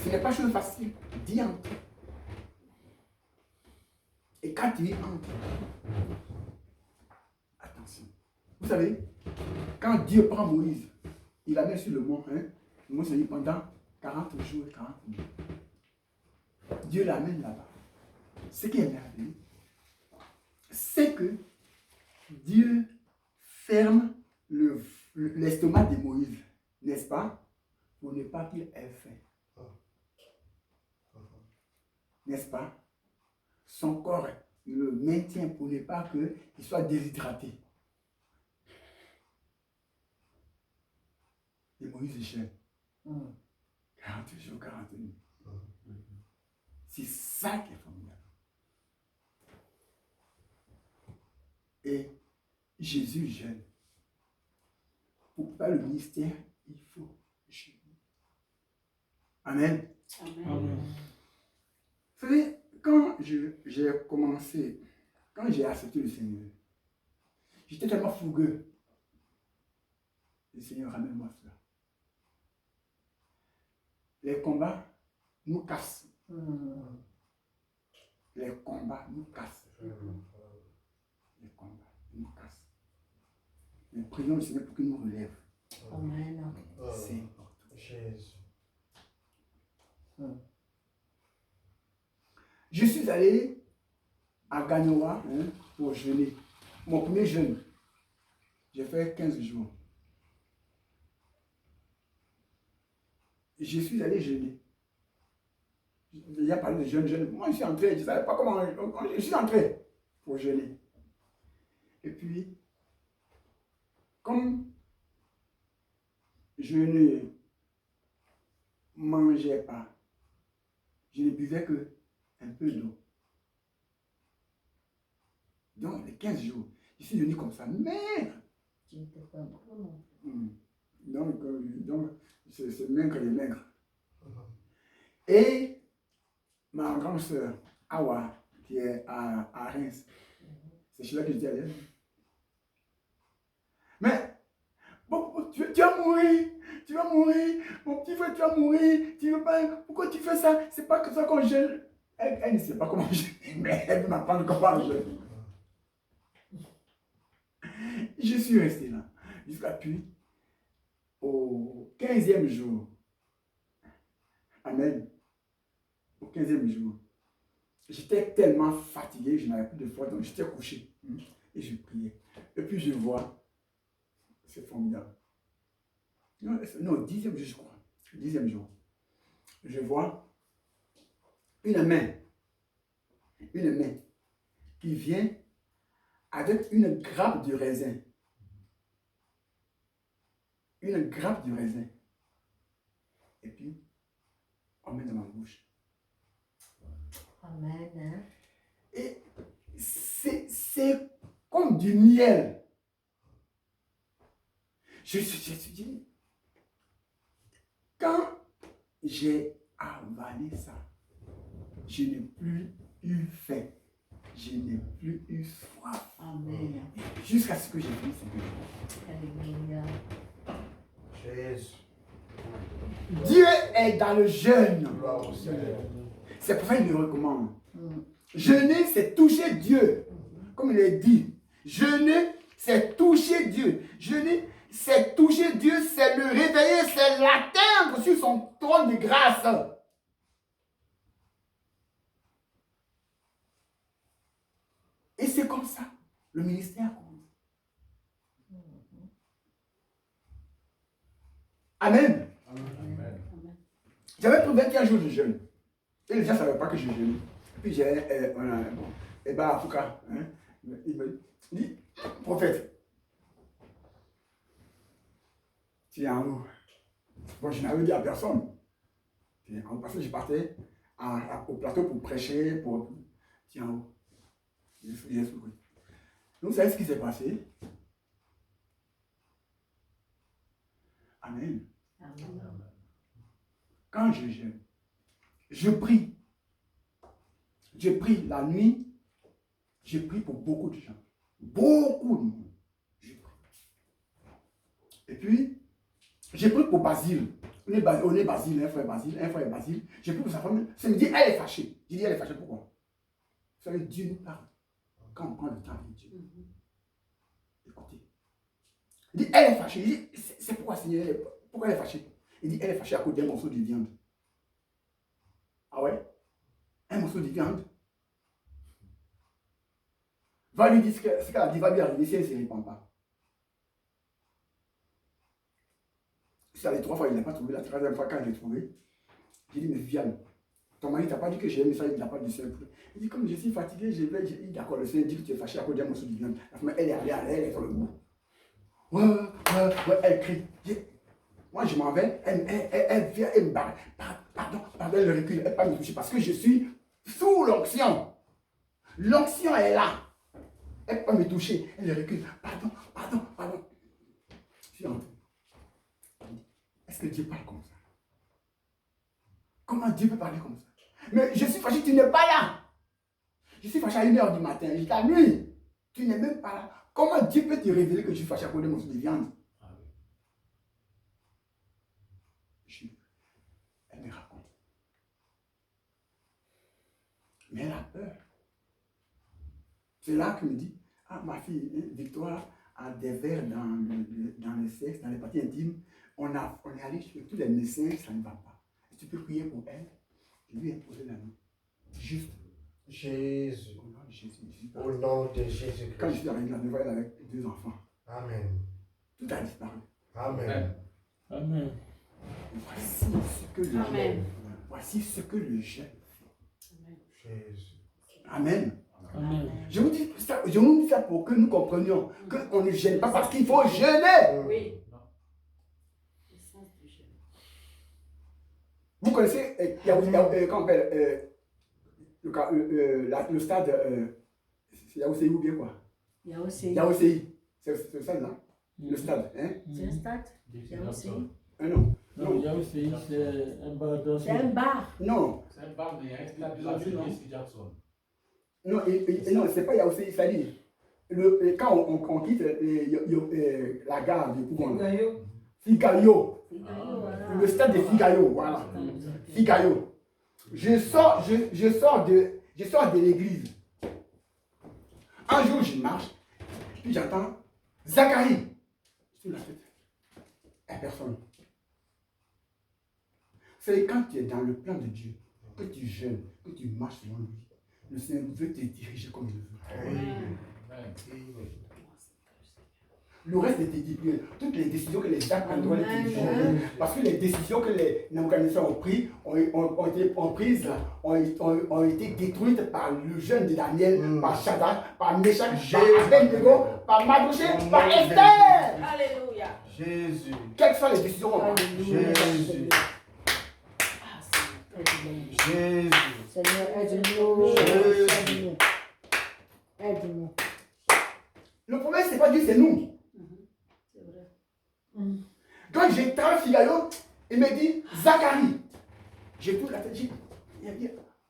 Ce n'est pas chose facile d'y entrer. Et quand tu y entres, attention. Vous savez, quand Dieu prend Moïse, il la met sur le mont, Moïse dit pendant 40 jours et 40 nuits. Dieu l'amène là-bas. Ce qui est merveilleux, c'est que Dieu ferme l'estomac de Moïse, n'est-ce pas? Pour ne pas qu'il ait faim. N'est-ce pas? Son corps le maintient pour ne pas qu'il soit déshydraté. Et Moïse gêne. 40 jours, 40 nuits. C'est ça qui est formidable. Et Jésus gêne. Pour faire le ministère, il faut jeûner. Amen. Amen. Vous savez, quand j'ai commencé, quand j'ai accepté le Seigneur, j'étais tellement fougueux. Le Seigneur, ramène-moi cela. Les combats nous cassent. Les combats nous cassent. Les combats nous cassent. Mais prions le Seigneur pour qu'il nous relève. Amen. C'est important. Jésus. Je suis allé à Ganoa pour jeûner. Mon premier jeûne, j'ai fait 15 jours. Je suis allé jeûner. Il y a parlé de jeûne. Moi, je suis entré, je ne savais pas comment. Je suis entré pour jeûner. Et puis, comme je ne mangeais pas, je ne buvais que un peu d'eau. Donc, les 15 jours, je suis devenu comme ça. Maigre. Tu n'étais pas gros non plus. Donc c'est maigre et maigre. Et ma grande soeur, Awa, qui est à Reims, c'est chez là que j'étais allé. Mais, bon, tu vas mourir, tu vas mourir, mon petit frère, tu vas mourir, tu veux pas, pourquoi tu fais ça? C'est pas que ça qu'on gêne. Elle ne sait pas comment jeûner, mais elle veut m'apprendre comment jeûner. Je suis resté là, jusqu'à puis, au 15e jour. Amen. Au 15e jour. J'étais tellement fatigué, je n'avais plus de force, donc j'étais couché. Et je priais. Et puis je vois, c'est formidable. Non, 10e jour, je crois. 10e jour. Je vois une main qui vient avec une grappe de raisin. Une grappe de raisin. Et puis, on met dans ma bouche. Amen. Et c'est comme du miel. Je suis dit, quand j'ai avalé ça, je n'ai plus eu faim. Je n'ai plus eu soif. Amen. Jusqu'à ce que j'ai fini ce Alléluia. Jésus. Dieu est dans le jeûne. Gloire au Seigneur. C'est pour ça qu'il le recommande. Jeûner, c'est toucher Dieu. Comme il est dit. Jeûner, c'est toucher Dieu. Jeûner, c'est toucher Dieu, c'est le réveiller, c'est l'atteindre sur son trône de grâce. Et c'est comme ça, le ministère commence. Amen. Amen. J'avais pris 21 jours de jeûne. Et les gens ne savaient pas que je jeûnais. Puis j'ai, et bah, en tout cas, Il me dit, prophète, tu es en haut. Bon, je n'avais dit à personne. Parce que je partais au plateau pour prêcher, tu es en haut. J'ai souri. Donc, vous savez ce qui s'est passé? Amen. Amen. Quand je jeûne, je prie. Je prie la nuit. Je prie pour beaucoup de gens. Beaucoup de monde. Je prie. Et puis, je prie pour Basile. On est Basile, un frère Basile. Je prie pour sa famille. Ça me dit, elle est fâchée. Je dis, elle est fâchée, pourquoi? Vous savez, Dieu nous parle. Quand on prend le temps avec Dieu. Écoutez. Il dit, elle est fâchée. Il dit, c'est pourquoi, Seigneur, pourquoi elle est fâchée? Il dit, elle est fâchée à cause d'un morceau de viande. Ah ouais? Un morceau de viande. Va lui dire ce qu'elle a dit, va lui arriver si elle ne se répand pas. Ça les 3 fois, il n'a pas trouvé. La 3e fois, quand je l'ai trouvé, j'ai dit, mais Viviane, ton mari t'a pas dit que j'ai un message, il n'a pas dit ça. Il dit, comme je suis fatigué, je vais. Il dit, d'accord, le Seigneur dit que tu es fâché à cause d'un morceau de viande. La femme, elle est allée, elle est sur le bout. Ouais, elle crie. Moi, je m'en vais, elle vient, elle me barre. Pardon, elle recule, elle ne peut pas me toucher parce que je suis sous l'onction. L'onction est là. Elle ne peut pas me toucher, elle recule. Pardon. Je suis rentré. Est-ce que Dieu parle comme ça? Comment Dieu peut parler comme ça? Mais je suis fâché, tu n'es pas là. Je suis fâché à 1h du matin, j'étais à nuit. Tu n'es même pas là. Comment Dieu peut te révéler que je suis fâché à cause de mon morceau de viande? Elle me raconte. Mais elle a peur. C'est là qu'elle me dit, ah ma fille, Victoire a des vers dans le sexe, dans les parties intimes. On est allé chez tous les médecins, ça ne va pas. Tu peux prier pour elle? Je lui ai posé la main. Juste. Jésus. Au nom de Jésus. Au nom de Jésus. Quand je suis arrivé là, je voyais avec 2 enfants. Amen. Tout a disparu. Amen. Amen. Voici ce que le jeûne fait. Jésus. Amen. Amen. Je vous dis ça pour que nous comprenions qu'on ne gêne pas parce qu'il faut jeûner. Oui. Vous connaissez, comment on appelle, le stade, c'est Yaousséi ou bien quoi? Yaousséi. C'est le stade là? Le stade, hein? C'est un stade? Yaousséi? Non. Non, Yaousséi, c'est un bar dansé. C'est un bar. Non. C'est un bar, mais il y a un stade de la Jesse Jackson. Non, non, c'est pas Yaousséi, c'est-à-dire, quand on quitte la gare de Pougon, Figayo. Le stade de Figayo, voilà. Figayo. Je sors de l'église. Un jour, je marche, puis j'entends Zacharie sur la tête. Et personne. C'est quand tu es dans le plan de Dieu, que tu jeûnes, que tu marches selon lui. Le Seigneur veut te diriger comme il veut. Le reste de tes disciplines, toutes les décisions que les actes doivent être diriger. Parce que les décisions que les Nabucodonosor ont prises ont été détruites par le jeûne de Daniel, par Shadrach, par Meshach, par Abednego, par Mardochée, par Esther. Alléluia. Jésus. Quelles sont les décisions qu'on prend? Jésus. Jésus. Seigneur, aide-nous. Jésus. Aide-nous. Le problème, ce n'est pas Dieu, c'est nous. C'est vrai. Quand j'ai traversé Figayo, il me dit Zacharie. J'ai tout la tête. Il a dit,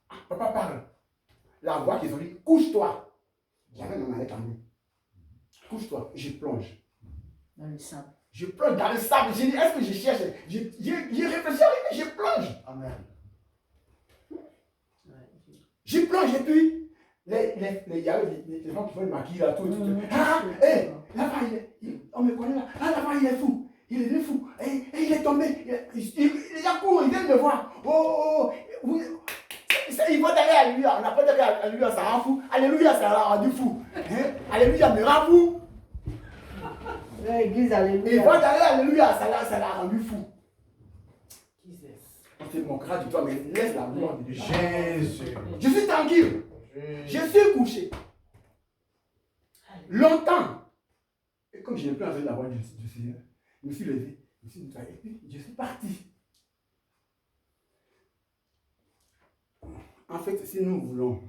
ah, papa parle. La voix qu'ils ont dit, couche-toi. J'avais ma mallette en main. Couche-toi. Je plonge. Dans le sable. Je plonge dans le sable. J'ai dit, est-ce que je cherche? J'ai réfléchi à lui, je plonge. Amen. Je plonge et puis, il y a les gens qui font le maquillage là, tout. Ah, hé, là-bas, on me connaît là. Ah, là-bas, il est fou. Il est fou. Et il est tombé. Il a couru, il vient me voir. Il va d'aller à lui. On n'a pas d'aller à lui, ça rend fou. Alléluia, ça l'a rendu fou. Alléluia, me rend fou. L'église, alléluia. Il va d'aller alléluia, ça l'a rendu fou. On te moquera de toi, mais laisse la gloire de Dieu. Jésus. Je suis tranquille. Je suis couché. Longtemps. Et comme je n'ai plus envie d'avoir du Seigneur, je me suis levé, je me suis nettoyé, et puis je suis parti. En fait, si nous voulons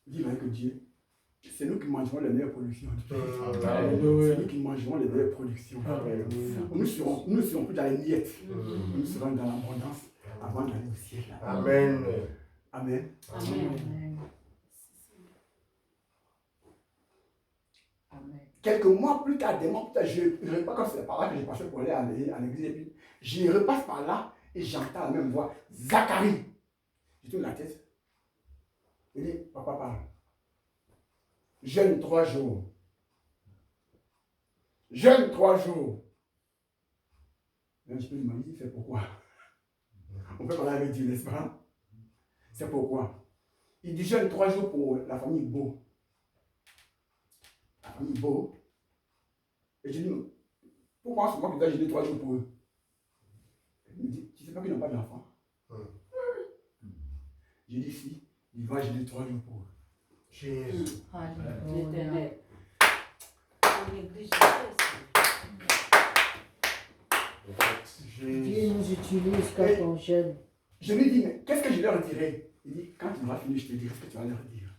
vivre avec Dieu, c'est nous qui mangerons les meilleures productions du pays. C'est nous qui mangerons les meilleures productions. Nous ne serons plus dans les miettes. Nous serons dans l'abondance avant d'aller au ciel. Amen. Amen. Amen. Amen. Quelques mois plus tard, des mois plus tard, je ne sais pas quand c'est par là que j'ai passé pour aller à l'église, et puis je repasse par là et j'entends la même voix, Zacharie. Je tourne la tête. Il dit, papa parle. Jeûne 3 jours. Jeûne 3 jours. Et un petit peu demander, c'est pourquoi? On peut parler avec Dieu, n'est-ce pas? C'est pourquoi. Il dit jeûne 3 jours pour la famille Beau. La famille Beau. Et je dis, pourquoi c'est moi qui dois jeûner 3 jours pour eux? Il me dit, tu ne sais pas qu'ils n'ont pas d'enfant? J'ai dit, si, il va jeûner 3 jours pour eux. Jésus. L'éternel. Dieu nous utilise quand on jeûne. Je lui dis, mais qu'est-ce que je leur dirai? Il dit, quand tu auras fini, je te dirai ce que tu vas leur dire.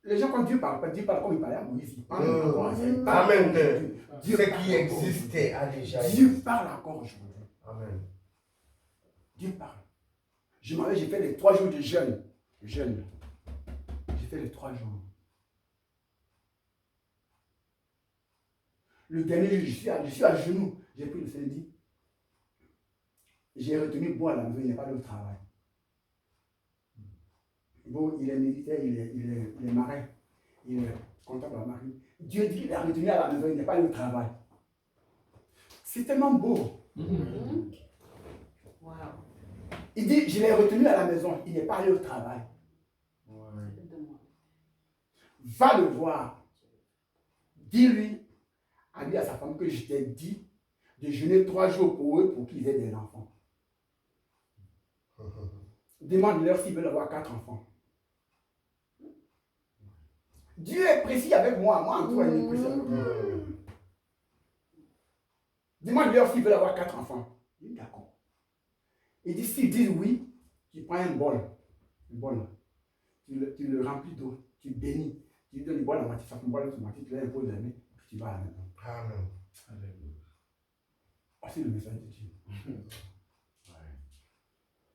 Les gens, quand Dieu parle comme il parlait à Moïse, il parle encore à ça. Il parle Amen. encore aujourd'hui. Dieu Ce parle qui encore existait a déjà aujourd'hui. Dieu parle encore aujourd'hui. Amen. Dieu parle. Je m'en vais, j'ai fait les 3 jours de jeûne. Jeûne. J'ai fait les 3 jours. Le dernier jour, je suis à genoux. J'ai pris le Seigneur dit. J'ai retenu Beau à la maison, il n'est pas de travail. Beau, il est militaire, il est marin. Il est comptable à la marine. Dieu dit qu'il a retenu à la maison, il n'est pas allé au travail. C'est tellement beau. Wow. Il dit, je l'ai retenu à la maison, il n'est pas allé au travail. Va le voir. Dis-lui, à lui, à sa femme, que je t'ai dit de jeûner 3 jours pour eux pour qu'ils aient des enfants. Demande-leur s'ils veulent avoir 4 enfants. Dieu est précis avec moi. Moi, en toi, il est précis avec moi. Demande-leur s'ils veulent avoir 4 enfants. Il dit d'accord. Il dit, s'ils disent oui, tu prends un bol. Tu le remplis d'eau. Tu bénis. Tu lui donnes le bol à moitié. Ça fait un bol à moitié. Tu leur imposes les mains. Puis tu vas à la maison. Amen. Oh, c'est le message de Dieu.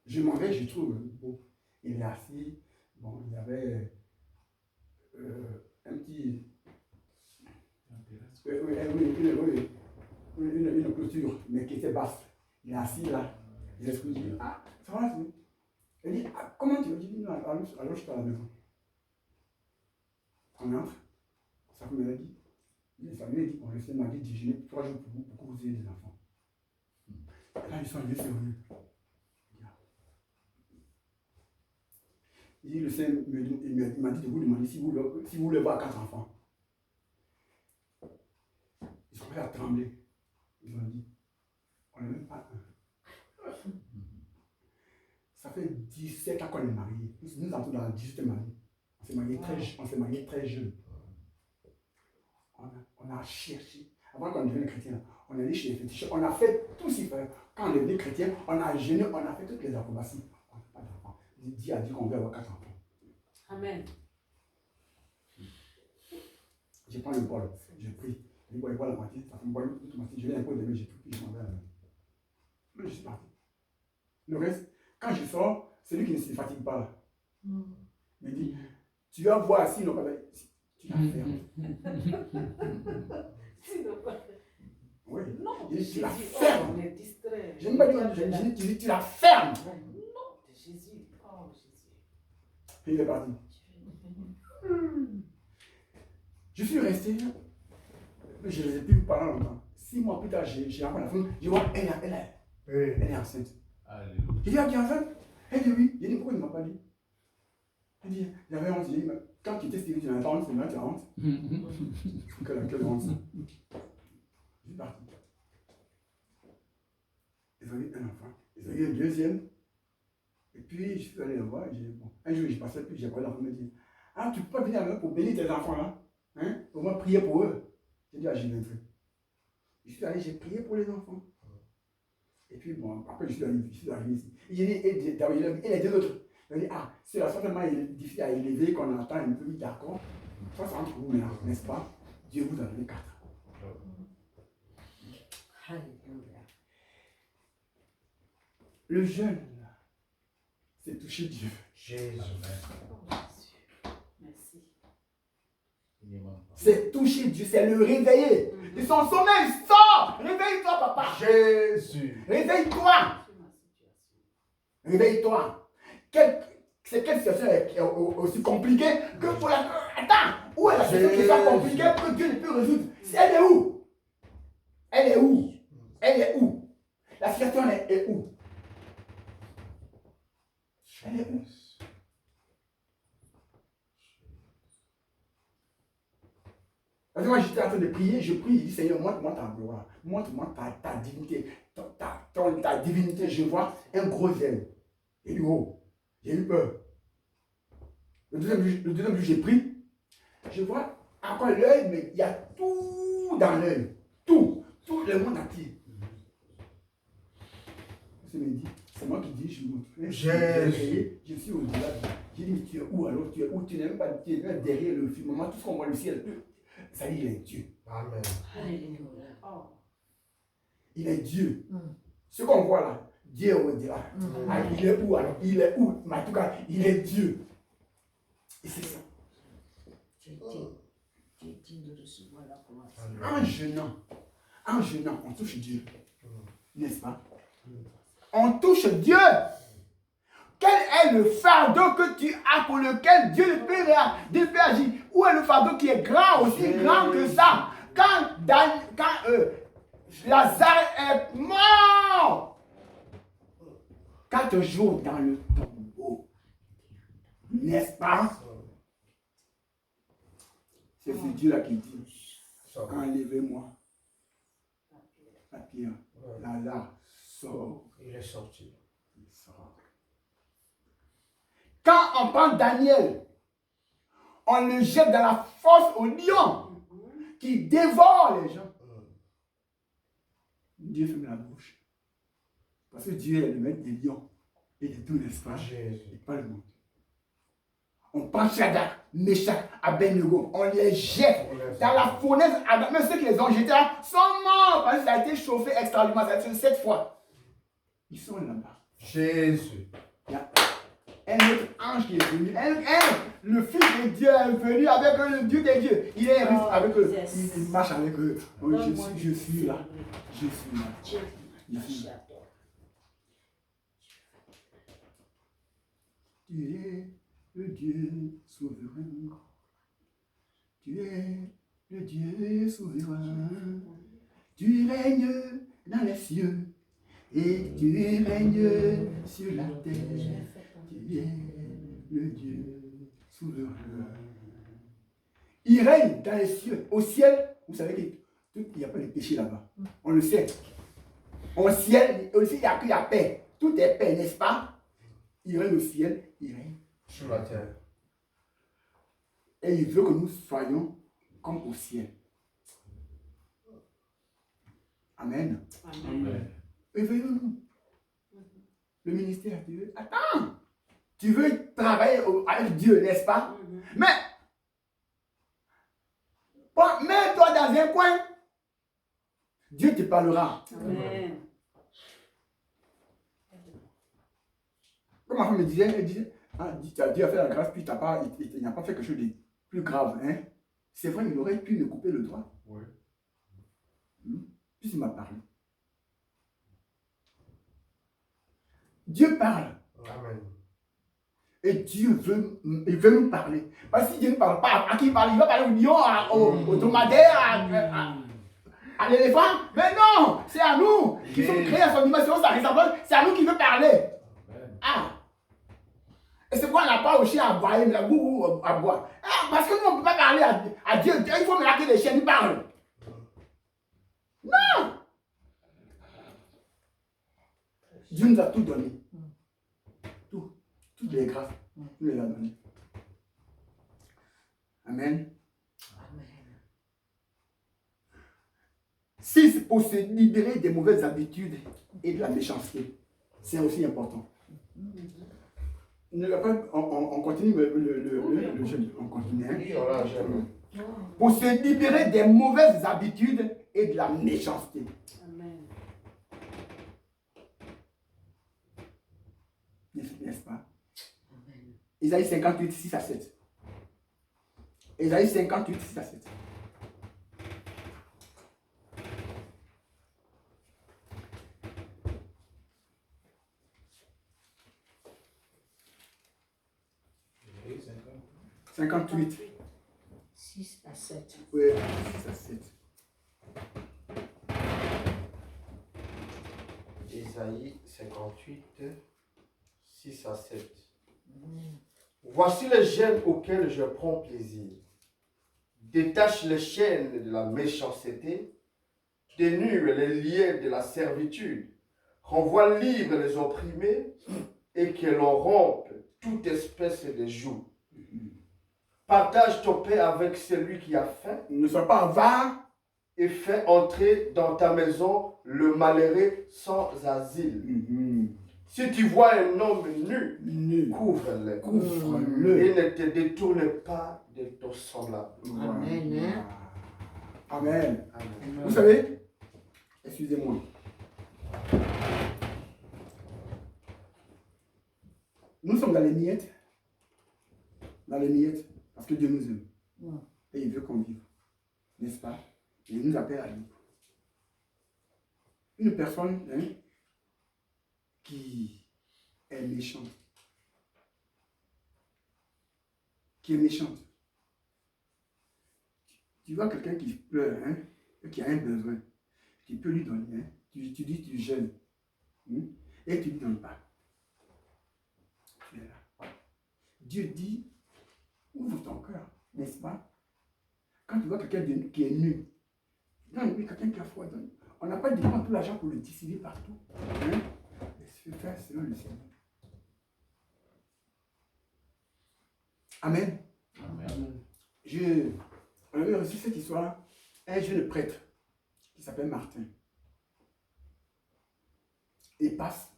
Je m'en vais, je trouve beau. Il est assis. Bon, il y avait un petit. Une clôture, mais qui était basse. Il est assis là. Il est dit, ah, ça va, c'est. Il dit, ah, comment tu veux? Je dis, non, alors je suis à la maison. On entre. Ça me l'a dit. Ça me dit, on essaie de m'aller déjeuner 3 jours pour vous, pour que vous ayez des enfants. Là, ils sont allés sur eux. Il dit, le Seigneur m'a dit de vous demander si vous voulez voir 4 enfants. Ils sont prêts à trembler. Ils ont dit, on n'est même pas un. Ça fait 17 ans qu'on est mariés. Nous entrons dans la 18e année. On s'est mariés très jeune. On a cherché. Avant qu'on devienne chrétien, on est allé chez les féticheurs. On a fait tout ce qu'il fallait. Quand on est devenu chrétien, on a jeûné, on a fait toutes les acrobaties. On n'a pas d'enfants. Dieu a dit qu'on veut avoir 4 enfants. Amen. Je prends le bol, je prie. Je bois la moitié, ça fait un bol, toute moitié. Je vais un peu de j'ai pris, puis je m'en vais à la maison. Mais je suis parti. Le reste, quand je sors, c'est lui qui ne se fatigue pas. Il me dit, tu vas voir si l'on va. Tu la fermes. Oui. Non, Il dit, tu la Jésus, fermes. on est distrait. Je ne pas dire, tu dis, tu la fermes. Non, de Jésus. Oh, Jésus. Et il est parti. Je suis resté, je ne les ai plus pendant longtemps. 6 mois plus tard, j'ai encore la femme, je vois, elle est enceinte. Alléluia. J'ai dit, ah, tu es enceinte? Elle dit oui. J'ai dit, pourquoi il ne m'a pas dit? Elle dit, j'avais honte. J'ai dit, mais quand tu étais stérile, tu n'avais pas honte, c'est maintenant tu as honte. Quelle honte. Je suis parti. Ils ont eu un enfant. Ils ont eu un deuxième. Et puis, je suis allé le voir. Bon. Un jour, je passais, puis j'ai parlé l'enfant me dit, Ah, tu peux pas venir à la maison pour bénir tes enfants là. Hein? Pour moi, prier pour eux. J'ai dit, ah, j'y viendrai. Je suis allé, j'ai prié pour les enfants. Et puis, bon, après, je suis arrivé ici. Et j'ai dit, et les deux autres. Il a dit, ah, c'est là, certainement difficile à élever, qu'on entend un peu, d'accord. Ça, c'est entre vous, n'est-ce pas? Dieu vous a donné 4. Alléluia. Le jeune, c'est toucher Dieu. Jésus. Merci. C'est toucher Dieu, c'est le réveiller. De son sommeil, sors! Réveille-toi, papa! Jésus. Réveille-toi! Réveille-toi! C'est quelle situation est aussi compliquée que pour la... Attends! Où est la situation qui soit compliquée que Dieu ne peut résoudre? Elle est où? Elle est où? Elle est où? La situation est où? Elle est où? Parce que moi, j'étais en train de prier, je prie, je dis Seigneur, montre-moi ta gloire, montre-moi ta divinité, ta divinité. Je vois un gros zèle. Et du haut, j'ai eu peur. Le deuxième jour, j'ai pris, je vois encore l'œil, mais il y a tout dans l'œil. Tout le monde entier. Je me dis, c'est moi qui dis, je montre. Je suis au-delà. J'ai dit, mais tu es où alors? Tu es où? Tu n'es même pas derrière le firmament. Tout ce qu'on voit le ciel, ça y est, il est Dieu. Amen. Alléluia. Oh. Il est Dieu. Ce qu'on voit là, Dieu est au-delà. Ah, il est où alors? Il est où? Mais en tout cas, il est Dieu. Et c'est ça. Tu es digne de recevoir la gloire. En jeûnant, on touche Dieu. N'est-ce pas? On touche Dieu. Quel est le fardeau que tu as pour lequel Dieu peut agir? Où est le fardeau qui est grand, aussi grand que ça? Quand Lazare est mort, 4 jours dans le tombeau, n'est-ce pas? C'est ce Dieu-là qui dit, enlevez-moi la pierre. Là, sort. Il est sorti. Il sort. Quand on prend Daniel, on le jette dans la fosse au lion qui dévore les gens. Dieu ferme la bouche. Parce que Dieu est le maître des lions et de tout, n'est-ce pas? Et pas le monde. On prend Shadrach, Meshach, Abednego, on les jette dans la fournaise. Même ceux qui les ont jetés là sont morts parce que ça a été chauffé extraordinairement. Ça a été 7 fois. Ils sont là-bas. Jésus. Il y a un autre ange qui est venu. Le Fils de Dieu est venu avec eux, le Dieu des dieux. Il est avec eux. Il marche avec eux. Oh, je suis là. Je suis là. Je suis là. Tu es le Dieu souverain. Tu es le Dieu souverain. Tu règnes dans les cieux et tu règnes sur la terre. Tu es le Dieu souverain. Il règne dans les cieux. Au ciel, vous savez qu'il n'y a pas de péché là-bas. On le sait. Au ciel, aussi, il n'y a que la paix. Tout est paix, n'est-ce pas? Il règne au ciel, il règne sur la terre. Et il veut que nous soyons comme au ciel. Amen. Amen. Réveillons-nous. Le ministère, tu veux. Attends! Tu veux travailler avec Dieu, n'est-ce pas? Mais, bon, mets-toi dans un coin. Dieu te parlera. Amen. Comme ma femme me disait, elle disait, ah, Dieu a fait la grâce, puis il n'a pas fait quelque chose de plus grave. Hein? C'est vrai, il aurait pu me couper le doigt. Oui. Puis il m'a parlé. Dieu parle. Amen. Et Dieu veut nous parler. Parce que si Dieu ne parle pas, à qui il parle? Il va parler au lion, au dromadaire, à l'éléphant. Mais non, c'est à nous qui sommes créés à son image, sa ressemblance. C'est à nous qu'il veut parler. Ah! Et c'est pourquoi on n'a pas au chien à boire, la goût à boire. Ah, parce que nous, on ne peut pas parler à Dieu. Il faut maintenant que les chiens nous parlent. Non! Dieu nous a tout donné. Tout. Toutes les grâces, il nous les a données. Amen. Amen. 6. Pour se libérer des mauvaises habitudes et de la méchanceté. C'est aussi important. On continue le jeûne. On continue. Hein. Oui, voilà, j'aime. Pour se libérer des mauvaises habitudes et de la méchanceté. Amen. N'est-ce pas? Amen. Isaïe 58, 6 à 7. Isaïe 58, 6 à 7. Oui, 50. 58. 6 à 7. Oui, 6 à 7. Isaïe 58, 6 à 7. Voici les gènes auxquels je prends plaisir. Détache les chaînes de la méchanceté, dénue les liens de la servitude, renvoie libres les opprimés et que l'on rompe toute espèce de joug. Partage ton pain avec celui qui a faim Ne sois pas avare. et fais entrer dans ta maison le malheureux sans asile. Si tu vois un homme nu, Nu. couvre-le Couvre-le. et ne te détourne pas de ton semblable. Amen, hein. Amen. Amen. Vous savez, excusez-moi. Nous sommes dans les miettes. Dans les miettes. Parce que Dieu nous aime. Et il veut qu'on vive. N'est-ce pas? Il nous appelle à vivre. Une personne qui est méchante. Qui est méchante. Tu vois quelqu'un qui pleure, qui a un besoin. Tu peux lui donner. Tu dis tu jeûnes. Et tu ne lui donnes pas. Tu es là. Dieu dit, ouvre ton cœur, n'est-ce pas? Quand tu vois quelqu'un qui est nu, donne-lui quelqu'un qui a foi. On n'a pas de tout l'argent pour le dissimuler partout. Mais faire selon le Seigneur. Amen. Amen. On avait reçu cette histoire, un jeune prêtre qui s'appelle Martin. Il passe,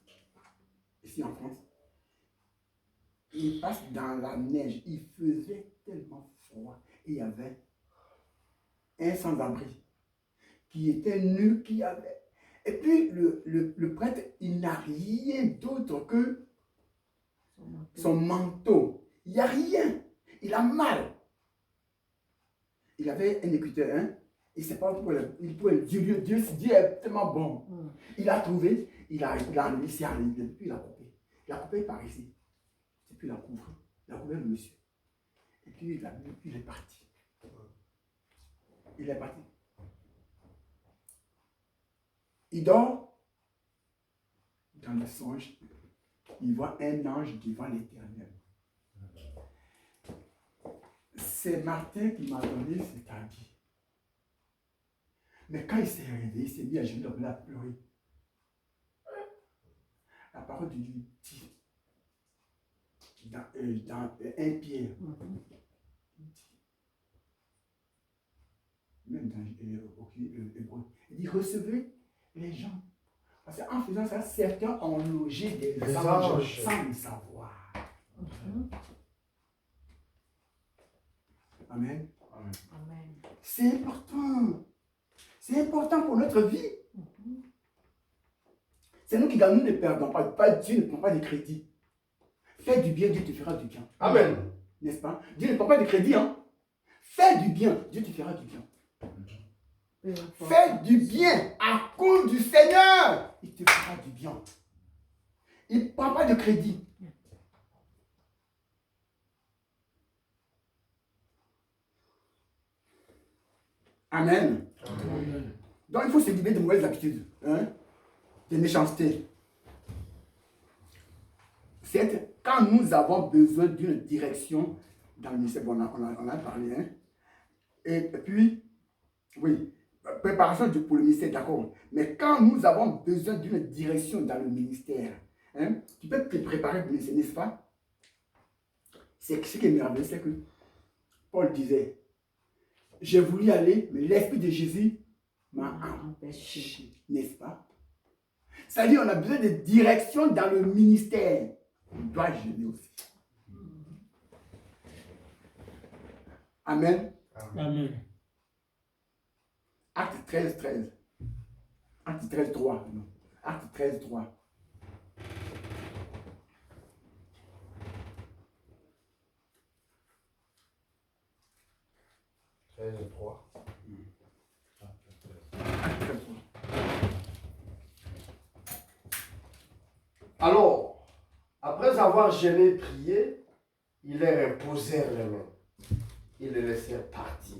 ici en France, il passe dans la neige, il faisait tellement froid. Et il y avait un sans-abri qui était nu, qui avait... Et puis le prêtre, il n'a rien d'autre que son manteau. Il n'y a rien. Il a mal. Il avait un écouteur, il ne sait pas pourquoi Dieu est tellement bon. Il a trouvé, il a enlevé, puis il a coupé. Il a coupé par ici. Et puis il a couvert le monsieur. Et puis il est parti. Il est parti. Il dort dans le songe. Il voit un ange devant l'Éternel. C'est Martin qui m'a donné cet habit. Mais quand il s'est réveillé, il s'est mis à genoux, il a pleuré. La parole de Dieu dit dans 1 Pierre, même dans Hébreu, il dit recevez les gens. Parce qu'en faisant ça, certains ont logé des anges sans le savoir. Amen. Amen. C'est important. C'est important pour notre vie. C'est nous qui gagnons, nous ne perdons pas. Dieu ne prend pas de crédit. Fais du bien, Dieu te fera du bien. Amen. N'est-ce pas? Dieu ne prend pas de crédit. Fais du bien, Dieu te fera du bien. Fais du bien à cause du Seigneur. Il te fera du bien. Il ne prend pas de crédit. Amen. Amen. Donc il faut se libérer de mauvaises habitudes, de méchanceté. 7. Quand nous avons besoin d'une direction dans le ministère, on a parlé, et puis, oui, préparation pour le ministère, d'accord. Mais quand nous avons besoin d'une direction dans le ministère, tu peux te préparer pour le ministère, n'est-ce pas? C'est ce qui est merveilleux, c'est que Paul disait, j'ai voulu aller, mais l'Esprit de Jésus m'a empêché, n'est-ce pas? C'est-à-dire, on a besoin de direction dans le ministère. On doit jeûner aussi. Amen. Amen. Acte 13, 13. Acte 13, 3. Non. Acte 13, 3. Acte 3. Acte 13, 3. Alors, après avoir jeûné et prié, ils leur imposèrent les mains. Ils les laissèrent partir.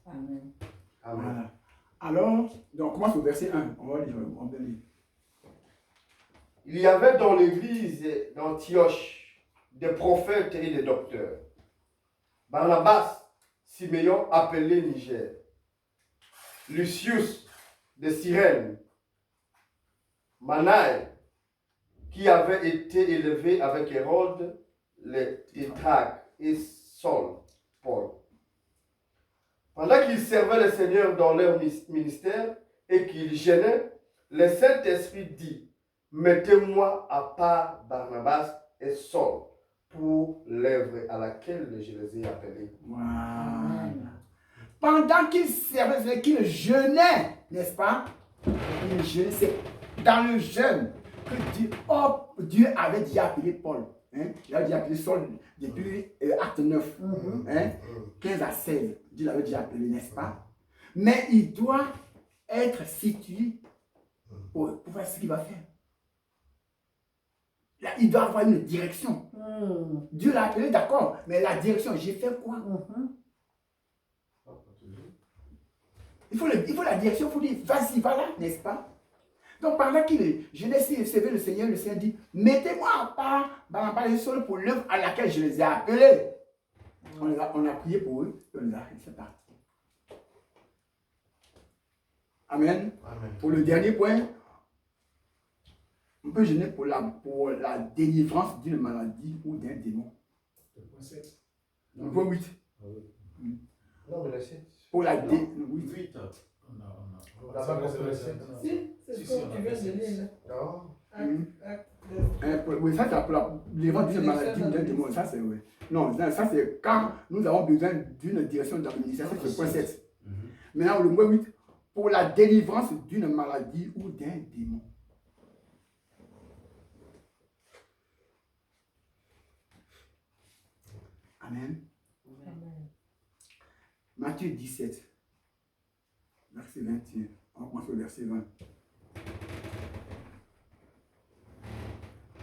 Amen. Amen. Voilà. Alors, donc, on commence au verset 1. On va lire. On va lire. Il y avait dans l'église d'Antioche des prophètes et des docteurs. Barnabas, Siméon appelé Niger, Lucius de Cyrène, Manaï, qui avait été élevé avec Hérode, les tétrarques, et Saul, Paul. Pendant qu'ils servaient le Seigneur dans leur ministère et qu'ils jeûnaient, le Saint-Esprit dit, mettez-moi à part Barnabas et Saul pour l'œuvre à laquelle je les ai appelés. Voilà. Pendant qu'ils servaient, qu'ils jeûnaient, n'est-ce pas? Ils jeûnaient, c'est dans le jeûne que Dieu avait déjà appelé Paul. Hein? Il avait déjà appelé Saul depuis acte 9, hein? 15 à 16. Dieu l'avait déjà appelé, n'est-ce pas? Mais il doit être situé pour voir ce qu'il va faire. Là, il doit avoir une direction. Dieu l'a appelé, d'accord, mais la direction, j'ai fait quoi? Il faut la direction, il faut dire, vas-y, va là, n'est-ce pas? Donc, pendant qu'il jeûnait et servait le Seigneur dit, mettez-moi à part Barnabas et Saul pour l'œuvre à laquelle je les ai appelés. On a prié pour eux, et on les a fait partir. Amen. Amen. Pour le dernier point, on peut jeûner pour la délivrance d'une maladie ou d'un démon. Le point 7. Le point 8. Ah oui. Non, mais laissez. Pour la Non. oui. 8. On a. Là-bas, on peut laisser. Si, c'est ce que tu viens de lire. Non. Oui, ça c'est pour la délivrance d'une maladie ou d'un démon. Ça c'est oui. Non, ça c'est quand nous avons besoin d'une direction dans le ministère. C'est le point 7. Maintenant, le point 8. Pour la délivrance d'une maladie ou d'un démon. Amen. Amen. Matthieu 17, verset 21. On commence au verset 20.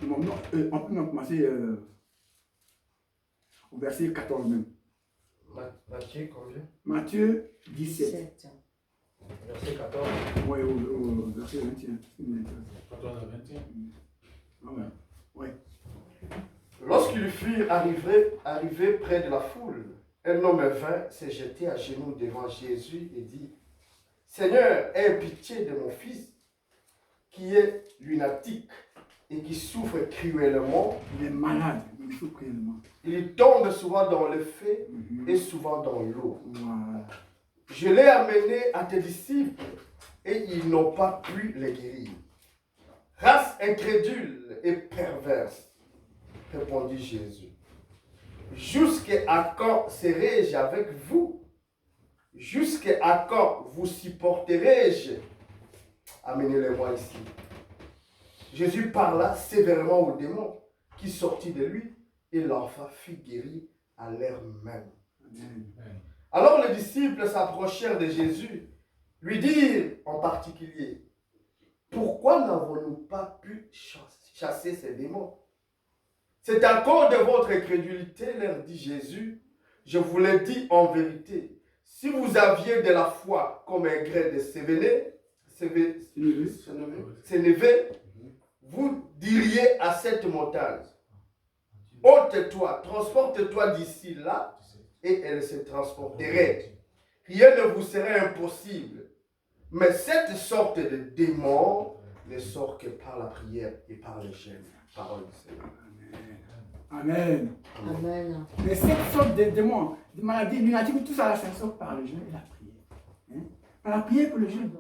On peut même commencer au verset 14 même. Matthieu, combien? Matthieu 17. 17. Verset 14. Oui, au verset 21. 14 à 21. Ah ouais. Ouais. Lorsqu'ils furent arrivés près de la foule, un homme vint se jeter à genoux devant Jésus et dit, Seigneur, aie pitié de mon fils, qui est lunatique et qui souffre cruellement. Il est malade, il souffre cruellement. Il tombe souvent dans le feu et souvent dans l'eau. Voilà. Je l'ai amené à tes disciples et ils n'ont pas pu le guérir. Race incrédule et perverse, répondit Jésus. Jusqu'à quand serai-je avec vous? Jusqu'à quand vous supporterai-je? Amenez-les-moi ici. Jésus parla sévèrement au démon qui sortit de lui et l'enfant fut guéri à l'heure même. Amen. Alors les disciples s'approchèrent de Jésus, lui dirent en particulier, pourquoi n'avons-nous pas pu chasser ces démons? C'est à cause de votre incrédulité, leur dit Jésus. Je vous l'ai dit en vérité. Si vous aviez de la foi comme un grain de sénévé, vous diriez à cette montagne, ôte-toi, transporte-toi d'ici là, et elle se transporterait. Rien ne vous serait impossible. Mais cette sorte de démon ne sort que par la prière et par le jeûne. Parole du Seigneur. Amen. Amen. Mais cette sorte de démons, de maladies lunatiques, tout ça, ça sort par le jeûne et la prière. Hein? Par la prière pour le jeûne.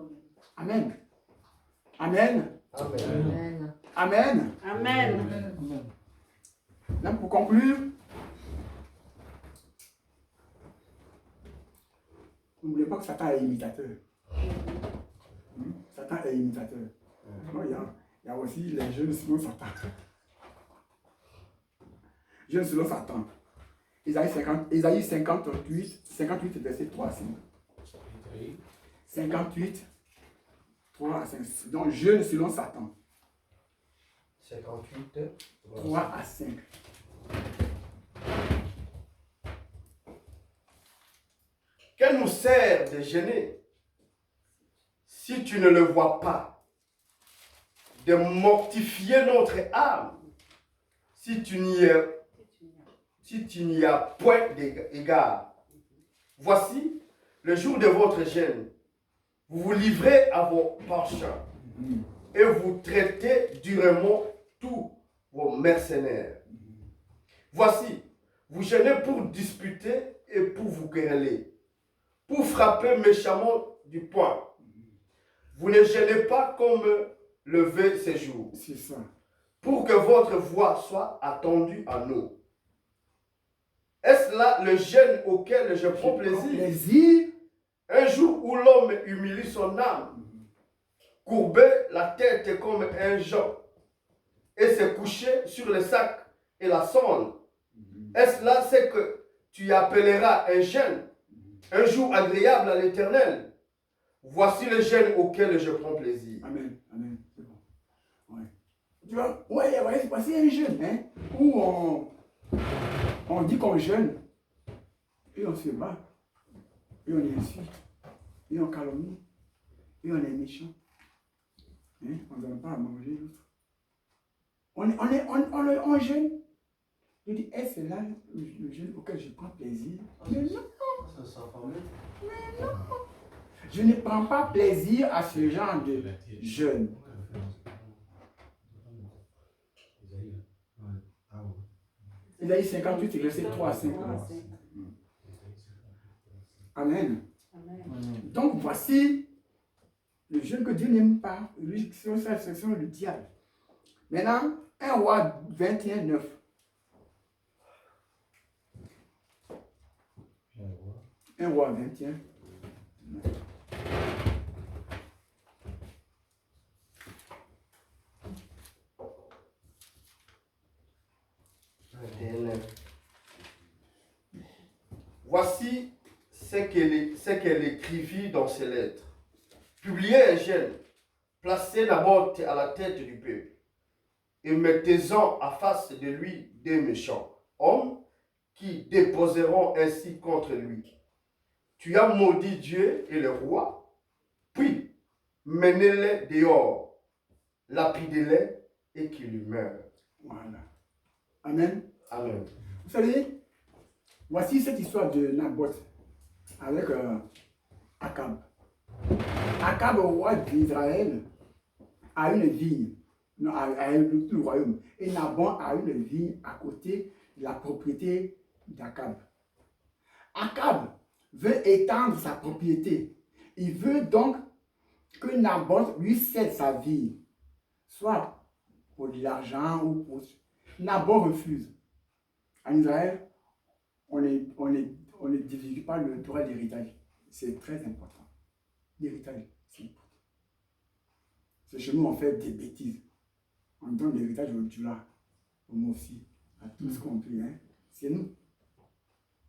Amen. Amen. Amen. Amen. Amen. Amen. Donc, pour conclure, n'oubliez pas que Satan est imitateur. Satan est imitateur. Non, il y a aussi les jeunes selon Satan. Jeunes selon Satan. Isaïe 58, verset 3 à 5. 58, 3 à 5. Donc, jeunes selon Satan. 58. 3 à 5. Qu'elle nous sert de jeûner si tu ne le vois pas, de mortifier notre âme si tu n'y as point d'égard. Voici le jour de votre jeûne. Vous vous livrez à vos penchants et vous traitez durement tous vos mercenaires. Voici, vous jeûnez pour disputer et pour vous quereller, pour frapper méchamment du poing. Vous ne jeûnez pas comme le veut ces jours, C'est ça. pour que votre voix soit attendue à nous. Est-ce là le jeûne auquel je prends plaisir? Un jour où l'homme humilie son âme, courber la tête comme un Jean, et se coucher sur le sac et la sonde. Est-ce là ce que tu appelleras un jeûne, un jour agréable à l'Éternel? Voici le jeûne auquel je prends plaisir. Amen. Amen. C'est bon. Ouais. Tu vois, ouais, c'est un jeûne, hein, où on dit qu'on jeûne, et on se bat, et on insulte, et on calomnie, et on est méchant. Hein? On ne donne pas à manger l'autre. On jeûne. Je dis, est-ce là le jeûne auquel je prends plaisir? Mais non. Je ne prends pas plaisir à ce genre de jeûne. Isaïe 58, verset 3 à 5. Amen. Donc voici le jeûne que Dieu n'aime pas. C'est le diable. Maintenant, 1 roi 21, 9. 1 roi 21. 9. Voici ce qu'elle écrivit dans ses lettres. Publiez un jeûne, placez Naboth à la tête du peuple, et mettez-en à face de lui des méchants hommes qui déposeront ainsi contre lui. Tu as maudit Dieu et le roi, puis menez-les dehors, lapidez-les et qu'ils meurent. Voilà. Amen. Amen. Vous savez, voici cette histoire de Naboth avec Akab. Akab, au roi d'Israël, a une vigne, a tout le royaume. Et Naboth a une vigne à côté de la propriété d'Akab. Akab veut étendre sa propriété. Il veut donc que Naboth lui cède sa vigne, soit pour de l'argent ou pour... Naboth refuse. En Israël, on ne divulgue pas le droit d'héritage. C'est très important. L'héritage, c'est important. C'est chez nous, on fait des bêtises. On donne l'héritage au Tula, au Mossi, à tout ce qu'on peut. Hein. C'est nous.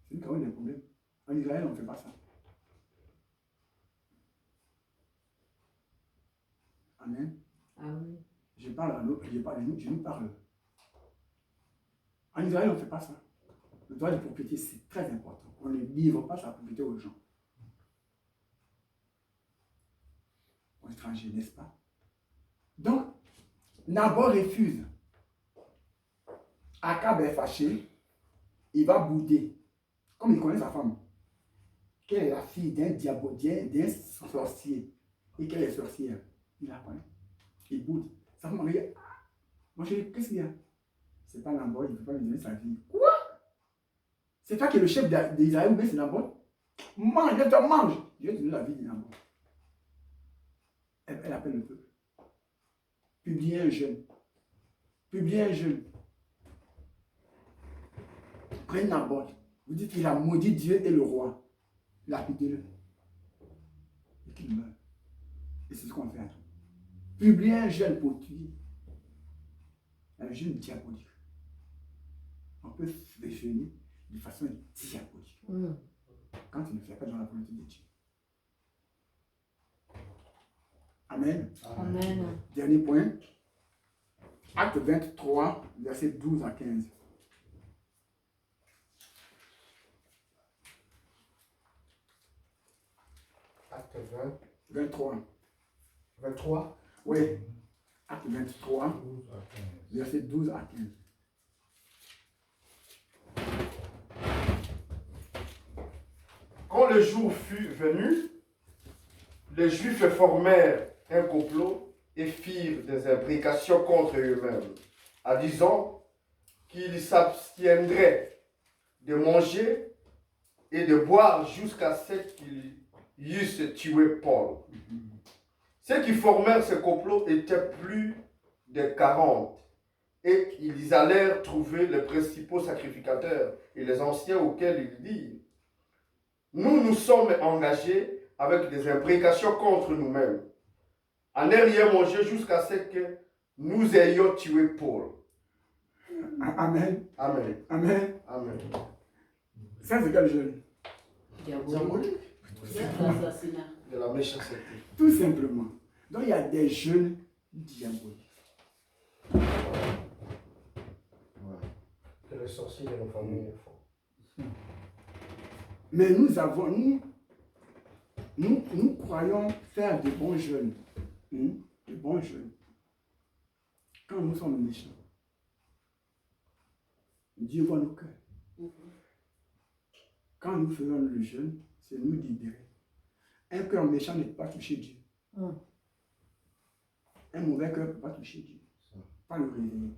C'est nous qui avons des problèmes. En Israël, on ne fait pas ça. Amen. Amen. Je parle à l'autre, je nous parle. En Israël, on ne fait pas ça. Le droit de propriété, c'est très important. On ne livre pas sa propriété aux gens. Aux étrangers, n'est-ce pas? Donc, Naboth refuse. Akab est fâché. Il va bouder. Comme il connaît sa femme. Qu'elle est la fille d'un diabolien, d'un sorcier. Et qu'elle est sorcière. Il la connaît. Il boude. Sa femme regarde. Moi, je dis, qu'est-ce qu'il y a? C'est pas Nabal, il ne peut pas lui donner sa vie. Quoi? C'est toi qui es le chef d'Israël ou bien c'est Nabal? Mange, je te mange. Je vais te donner la vie de Nabal. Elle appelle le peuple. Publiez un jeûne. Publiez un jeûne. Prenez Nabal. Vous dites qu'il a maudit Dieu et le roi. Lapidez-le. Et qu'il meure. Et c'est ce qu'on fait à tout. Publiez un jeûne pour tuer. Un jeûne diabolique. On peut se jeûner de façon diabolique. Quand tu ne fais pas dans la volonté de Dieu. Amen. Amen. Dernier point. Acte 23, versets 12 à 15. Acte 20. 23. 23. Oui. Acte 23, 12 à 15. versets 12 à 15. Quand le jour fut venu, les Juifs formèrent un complot et firent des imprécations contre eux-mêmes, en disant qu'ils s'abstiendraient de manger et de boire jusqu'à ce qu'ils eussent tué Paul. Ceux qui formèrent ce complot étaient plus de 40, et ils allèrent trouver les principaux sacrificateurs et les anciens auxquels ils dirent: nous nous sommes engagés avec des imprécations contre nous-mêmes, à ne rien manger jusqu'à ce que nous ayons tué Paul. Amen. Amen. Amen. Amen. Ça, c'est quel jeûne? Diabolique. C'est l'assassinat. De la méchanceté. Tout simplement. Donc, il y a des jeûnes diaboliques. Que les sorciers de nos familles font. Mais nous croyons faire de bons jeûnes. De bons jeûnes. Quand nous sommes méchants, Dieu voit nos cœurs. Quand nous faisons le jeûne, c'est nous libérer. Un cœur méchant ne peut pas toucher Dieu. Un mauvais cœur ne peut pas toucher Dieu. Pas le réveiller.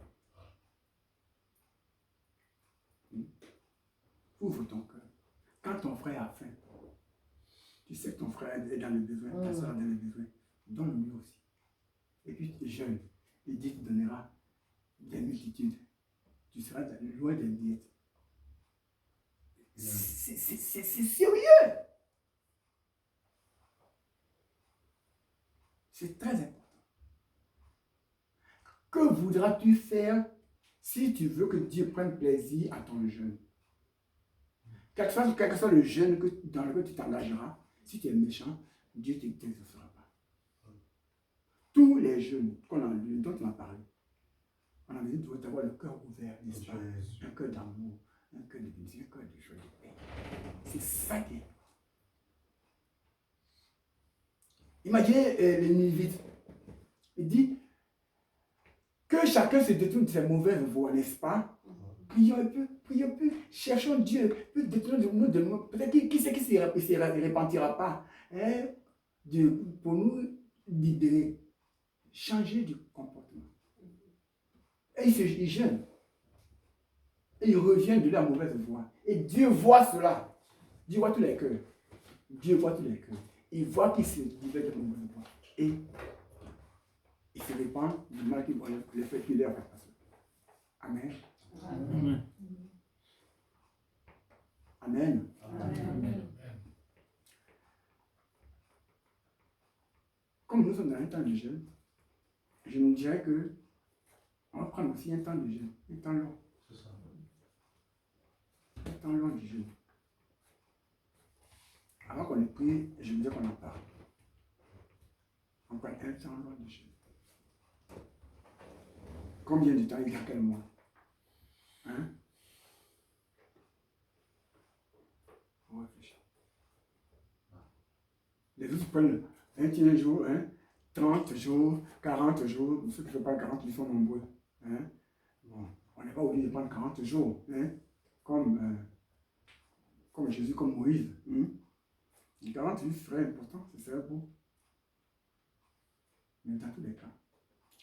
Ouvre ton cœur. Quand ton frère a faim, tu sais que ton frère est dans le besoin, ta soeur est dans le besoin, donne-lui aussi. Et puis tu es jeune, et Dieu te donnera des multitudes. Tu seras loin des miettes. C'est sérieux. C'est très important. Que voudras-tu faire si tu veux que Dieu prenne plaisir à ton jeûne? Quel que soit le jeûne dans lequel tu t'engageras, si tu es méchant, Dieu ne t'exaucera pas. Tous les jeûnes dont on a parlé, on a besoin d'avoir le cœur ouvert, n'est-ce pas? Un cœur d'amour, un cœur de bénédiction, un cœur de joie, de paix. C'est ça qui est. Imaginez les Nivites. Il dit que chacun se détourne de ses mauvaises voies, n'est-ce pas? Prions un peu, cherchons Dieu, détournons-nous de nous. Peut-être qui sait qui ne se repentira pas, hein, pour nous libérer, changer de comportement. Et il jeûne. Et il revient de la mauvaise voie. Et Dieu voit cela. Dieu voit tous les cœurs. Dieu voit tous les cœurs. Il voit qu'il se libère de la mauvaise voie. Et il se répand du mal qu'il voit les faits qu'il leur fait passer. Amen. Amen. Amen. Amen. Comme nous sommes dans un temps de jeûne, je nous dirais que on va prendre aussi un temps de jeûne, un temps long. C'est ça. Un temps long de jeûne. Avant qu'on ait prié, je veux dire qu'on en parle. On prend un temps long de jeûne. Combien de temps il y a quel mois? Hein? On réfléchit. Les autres prennent 21 jours, hein? 30 jours, 40 jours. Ceux qui ne font pas 40, ils sont nombreux. Hein? Bon, on n'est pas obligé de prendre 40 jours. Hein? Comme Jésus, comme Moïse. Hein? 40 jours serait important, ce serait beau. Mais dans tous les cas,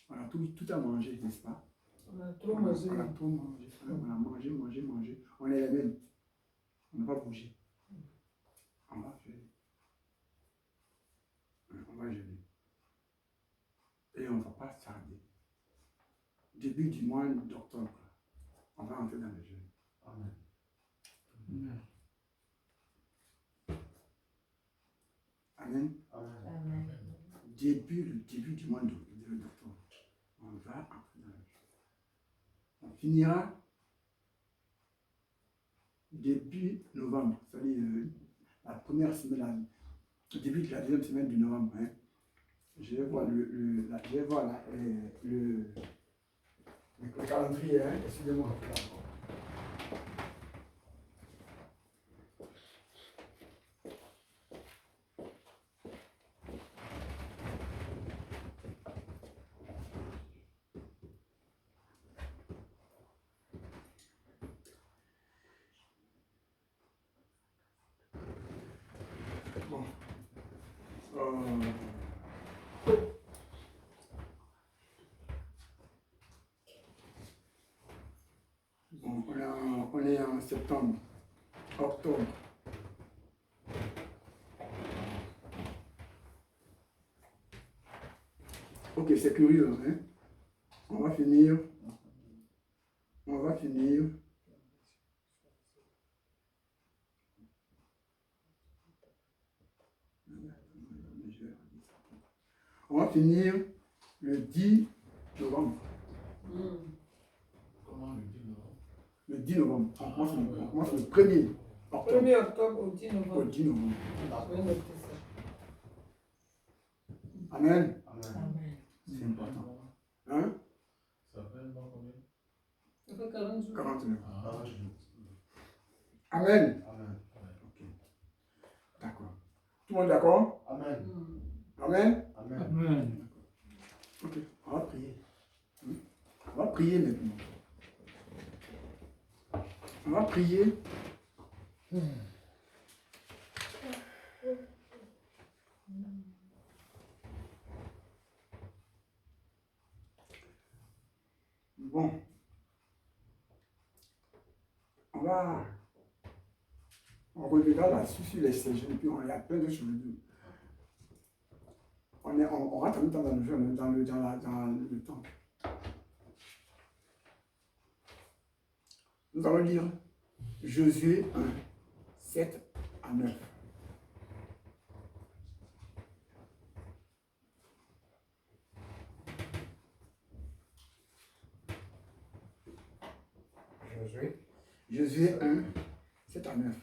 on a tout à manger, n'est-ce pas? On a trop mangé. On a trop mangé. On a mangé, mangé, mangé. On est les mêmes. On n'a pas bougé. On va faire. On va jeûner. Et on ne va pas tarder. Début du mois d'octobre, on va entrer dans le jeûne. Amen. Amen. Amen. Amen. Le début du mois d'octobre, on va entrer dans le jeûne. On finira début novembre, c'est-à-dire la première semaine, le début de la deuxième semaine du novembre. Hein. Je vais voir le calendrier, hein. Excusez-moi. Bon. Bon, on est en septembre, octobre. Ok, c'est curieux, hein? On va finir. On va finir. On va finir le 10 novembre. Comment le dire non? Le 10 novembre. On commence le 1er octobre. 1er octobre au 10 Au novembre. 10 novembre. Je vais noter ça. Amen. Amen. Amen. C'est important. Hein? Ça fait un mois combien? Ça fait 40 jours. 49. Ah, Amen. Amen. Ok. D'accord. Tout le monde d'accord? Amen. Amen. Amen. Amen. Ok. On va prier. On va prier maintenant. On va prier. Bon. On reviendra là-dessus sur les séjours, et puis il y a plein de choses. On rentre en même temps dans le jeu, dans le temps. Nous allons lire Josué 1, 7 à 9. Josué 1, 7 à 9.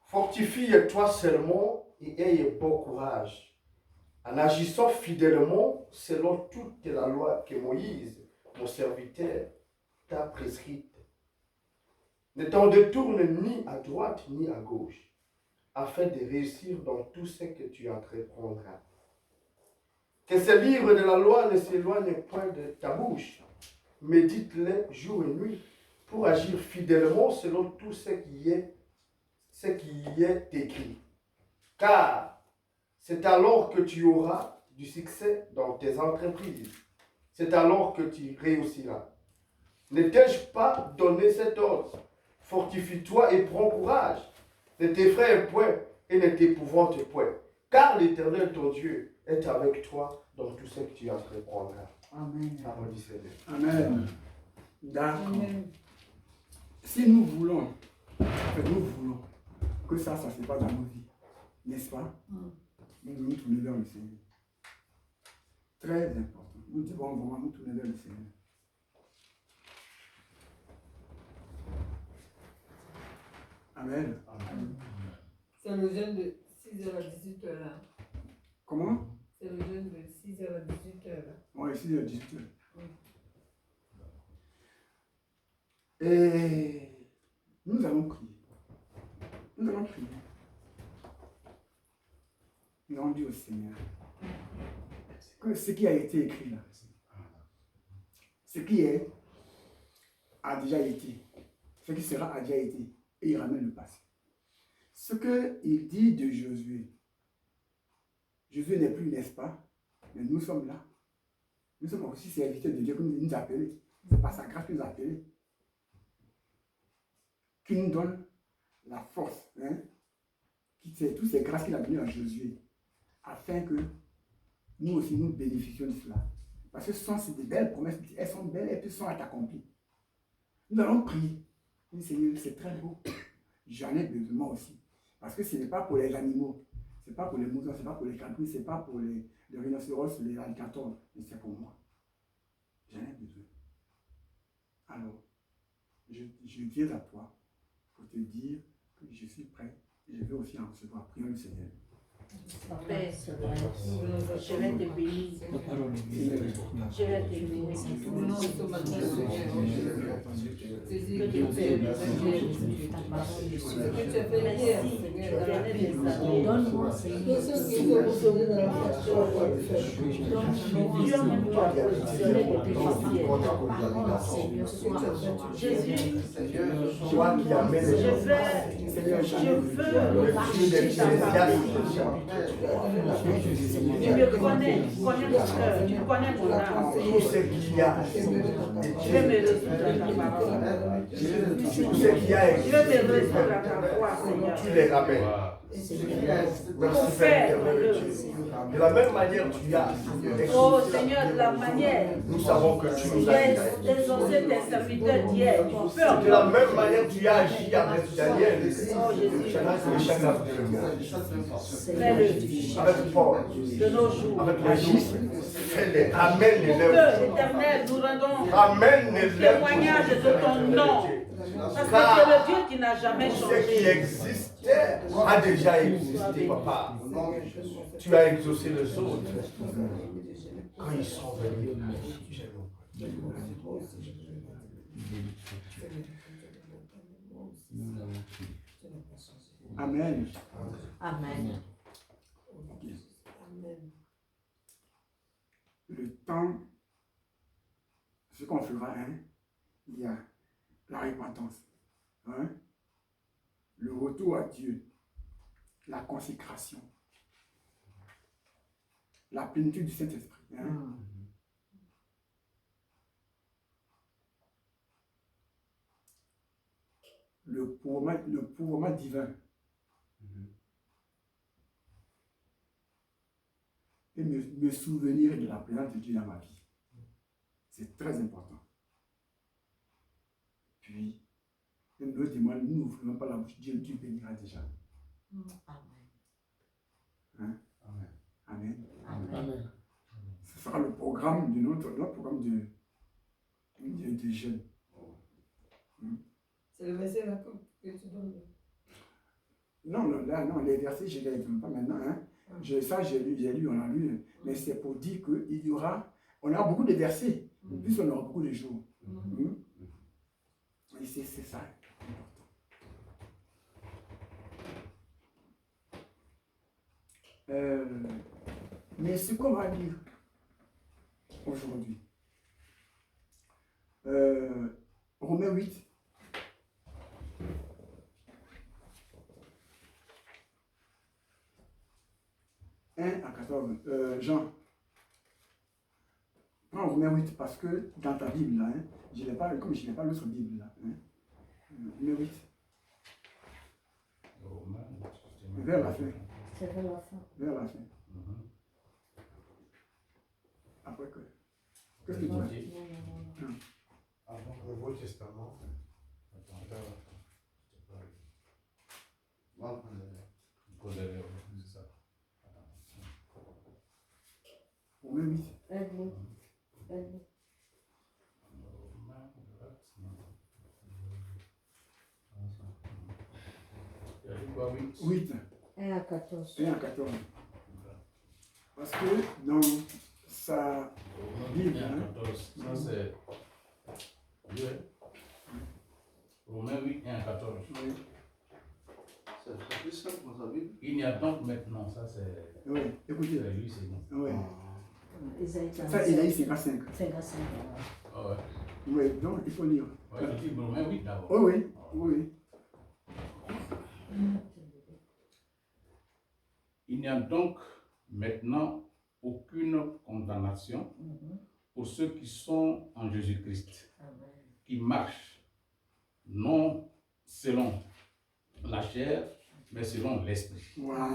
Fortifie-toi seulement et aie bon courage, en agissant fidèlement selon toute la loi que Moïse, mon serviteur, t'a prescrite. Ne t'en détourne ni à droite ni à gauche, afin de réussir dans tout ce que tu entreprendras. Que ces livres de la loi ne s'éloignent point de ta bouche. Médite-les jour et nuit pour agir fidèlement selon tout ce qui y est écrit. Car c'est alors que tu auras du succès dans tes entreprises. C'est alors que tu réussiras. Ne t'ai-je pas donné cet ordre? Fortifie-toi et prends courage. Ne t'effraie point et ne t'épouvante point. Car l'Éternel, ton Dieu, est avec toi dans tout ce que tu entreprendras. Amen. Parole du Seigneur. Amen. D'accord. Amen. Si nous voulons, que ça se passe dans nos vies, n'est-ce pas? Nous devons nous tourner vers le Seigneur. Très important. Nous devons vraiment nous tourner vers le Seigneur. Amen. C'est le jeûne de 6h à 18h là. Comment? C'est le jeûne de 6h à 18h là. On est ici à 18h. Et nous allons prier. Nous allons prier. Nous allons dire au Seigneur que ce qui a été écrit là, ce qui est, a déjà été, ce qui sera a déjà été, et il ramène le passé. Ce qu'il dit de Josué, Josué n'est plus, n'est-ce pas, Mais nous sommes là. Nous sommes aussi serviteurs de Dieu qui nous a appelés. C'est pas sa grâce qui nous a appelés. Qui nous donne la force. Hein? Toutes ces grâces qu'il a données à Josué. Afin que nous aussi nous bénéficions de cela. Parce que ce sont des belles promesses. Elles sont belles et puis sont accomplies. Nous allons prier. Oui, Seigneur, c'est très beau. J'en ai besoin aussi. Parce que ce n'est pas pour les animaux. Ce n'est pas pour les moutons, ce n'est pas pour les caprices, ce n'est pas pour les rhinocéros, les alligators. Mais c'est pour moi. J'en ai besoin. Alors, je viens à toi pour te dire que je suis prêt. Et je veux aussi en recevoir. Prions le Seigneur. Père, je vais te bénir. Je vais te bénir. Donne-moi, Seigneur. Jésus, Toi qui amènes les gens. je veux marcher ta parole. Tu me connais, tu connais mon cœur, tu connais mon âme. Tout ce qu'il y a. Je vais me résoudre à ta parole. Tout ce qu'il y a. Je vais me résoudre à ta foi, Seigneur. Tu les ramènes. Merci Père. De la même manière, tu as. Oh Seigneur, de la manière. Nous savons que tu nous as J'ai guidés. exaucé tes serviteurs d'hier. Tu peux De la encore. même manière, tu as agi avec Daniel. Oh Jésus, fais-le Avec Paul. de nos jours. Avec les jours. Fais-les. Ramène les Pour que lèvres. l'Éternel nous rendons Ramène les lèvres. témoignage de ton nom. Parce que tu es le Dieu qui n'a jamais Ce qui changé. existait a déjà existé, papa. Tu as exaucé les autres. Quand ils sont venus, Amen. Amen. Le temps, ce qu'on fera, hein, il y a la repentance, hein, le retour à Dieu, la consécration, la plénitude du Saint-Esprit. Hein. Le pouvoir divin. Et me souvenir de la présence de Dieu dans ma vie. C'est très important. Puis, nous n'ouvrons pas la bouche, Dieu bénira déjà. Hein? Amen. Amen. Ce sera le programme de notre programme de jeunes. C'est le verset là que tu donnes. Non, les versets, je ne les donne pas maintenant. Hein. J'ai lu, on a lu, mais c'est pour dire qu'il y aura, on aura beaucoup de versets, plus on aura beaucoup de jours. Et c'est ça. Mais ce qu'on va lire aujourd'hui, Romains 8, à 14, Jean, prends Romains 8 parce que dans ta Bible, là, hein, comme je n'ai pas l'autre Bible, là, hein, Romains 8, vers la fin. C'est vers la fin. Vers la fin. Après que. Qu'est-ce que tu dis? avant le Nouveau Testament. Romains 8. Aide-nous. Il y a dit quoi, 8? 8. 1 à 14. 1 à 14. Parce que dans sa Bible, hein, 14. Ça, c'est. Dieu. Romains 8, 1 à 14. oui, C'est plus simple dans sa Bible. Il n'y a donc maintenant, ça c'est. oui, écoutez, Lui, c'est bon. oui. Isaïe Ça, il a eu 55. 55. Ah ouais. Oui, donc il faut lire. Ouais, il dit Romains 8 d'abord. Oui, oui, Il n'y a donc maintenant aucune condamnation pour ceux qui sont en Jésus-Christ, qui marchent non selon la chair, mais selon l'esprit. Voilà.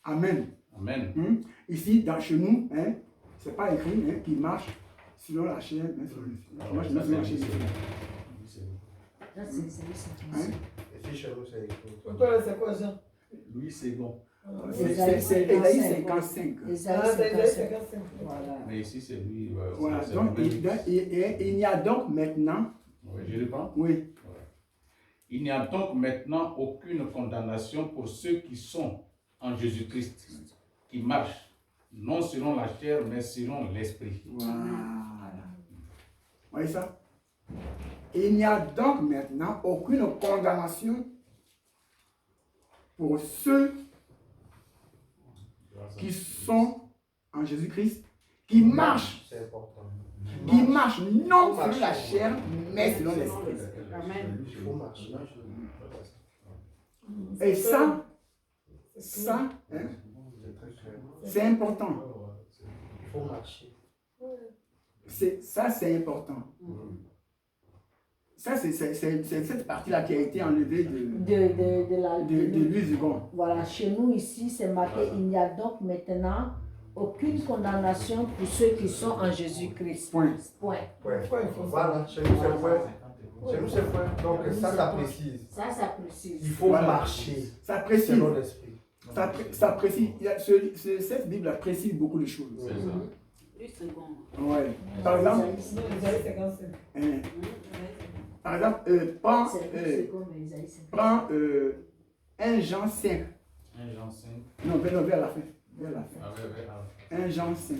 Amen. Amen. Ici, chez nous, c'est pas écrit qui marche selon la chair, mais selon l'esprit. Moi, je mets selon la chair. Là, c'est Hein? Et si chez nous, c'est écrit. Pour toi, là, c'est quoi, Jean? Louis II. C'est Ésaïe 55. Ah, Esaïe c'est Isaïe 55. 55. Voilà. Mais ici, c'est lui. Voilà. c'est Donc, lui. il n'y a donc maintenant, Ouais, je reprends. oui, Il n'y a donc maintenant aucune condamnation pour ceux qui sont en Jésus-Christ, qui marchent non selon la chair, mais selon l'esprit. voilà. Vous voyez ça? Il n'y a donc maintenant aucune condamnation pour ceux qui sont en Jésus-Christ, qui marchent, C'est important. qui marchent non selon la chair, mais selon l'esprit. Amen. Il faut marcher. Et ça, C'est très clair. c'est important. Il faut marcher. Ça, c'est important. Ça, c'est cette partie-là qui a été enlevée de Louis II. Voilà, chez nous ici, c'est marqué, il n'y a donc maintenant aucune condamnation pour ceux qui sont en Jésus-Christ. Point. Point. Ouais. Voilà, chez nous, c'est point. Chez nous, c'est point. Donc, ça précise. Ça précise. Il faut Voilà. marcher Ça précise. selon l'esprit. Ça précise. Cette Bible précise beaucoup de choses. C'est ça. Lui, c'est bon. Ouais. Par exemple, Non, Isaïe 55. par exemple, prends, C'est comme Esaïe 55. prends 1 Jean 5. 1 Jean 5. Non, vers la fin. Vers la fin. Ah, ouais, ouais, ah. 1 Jean 5.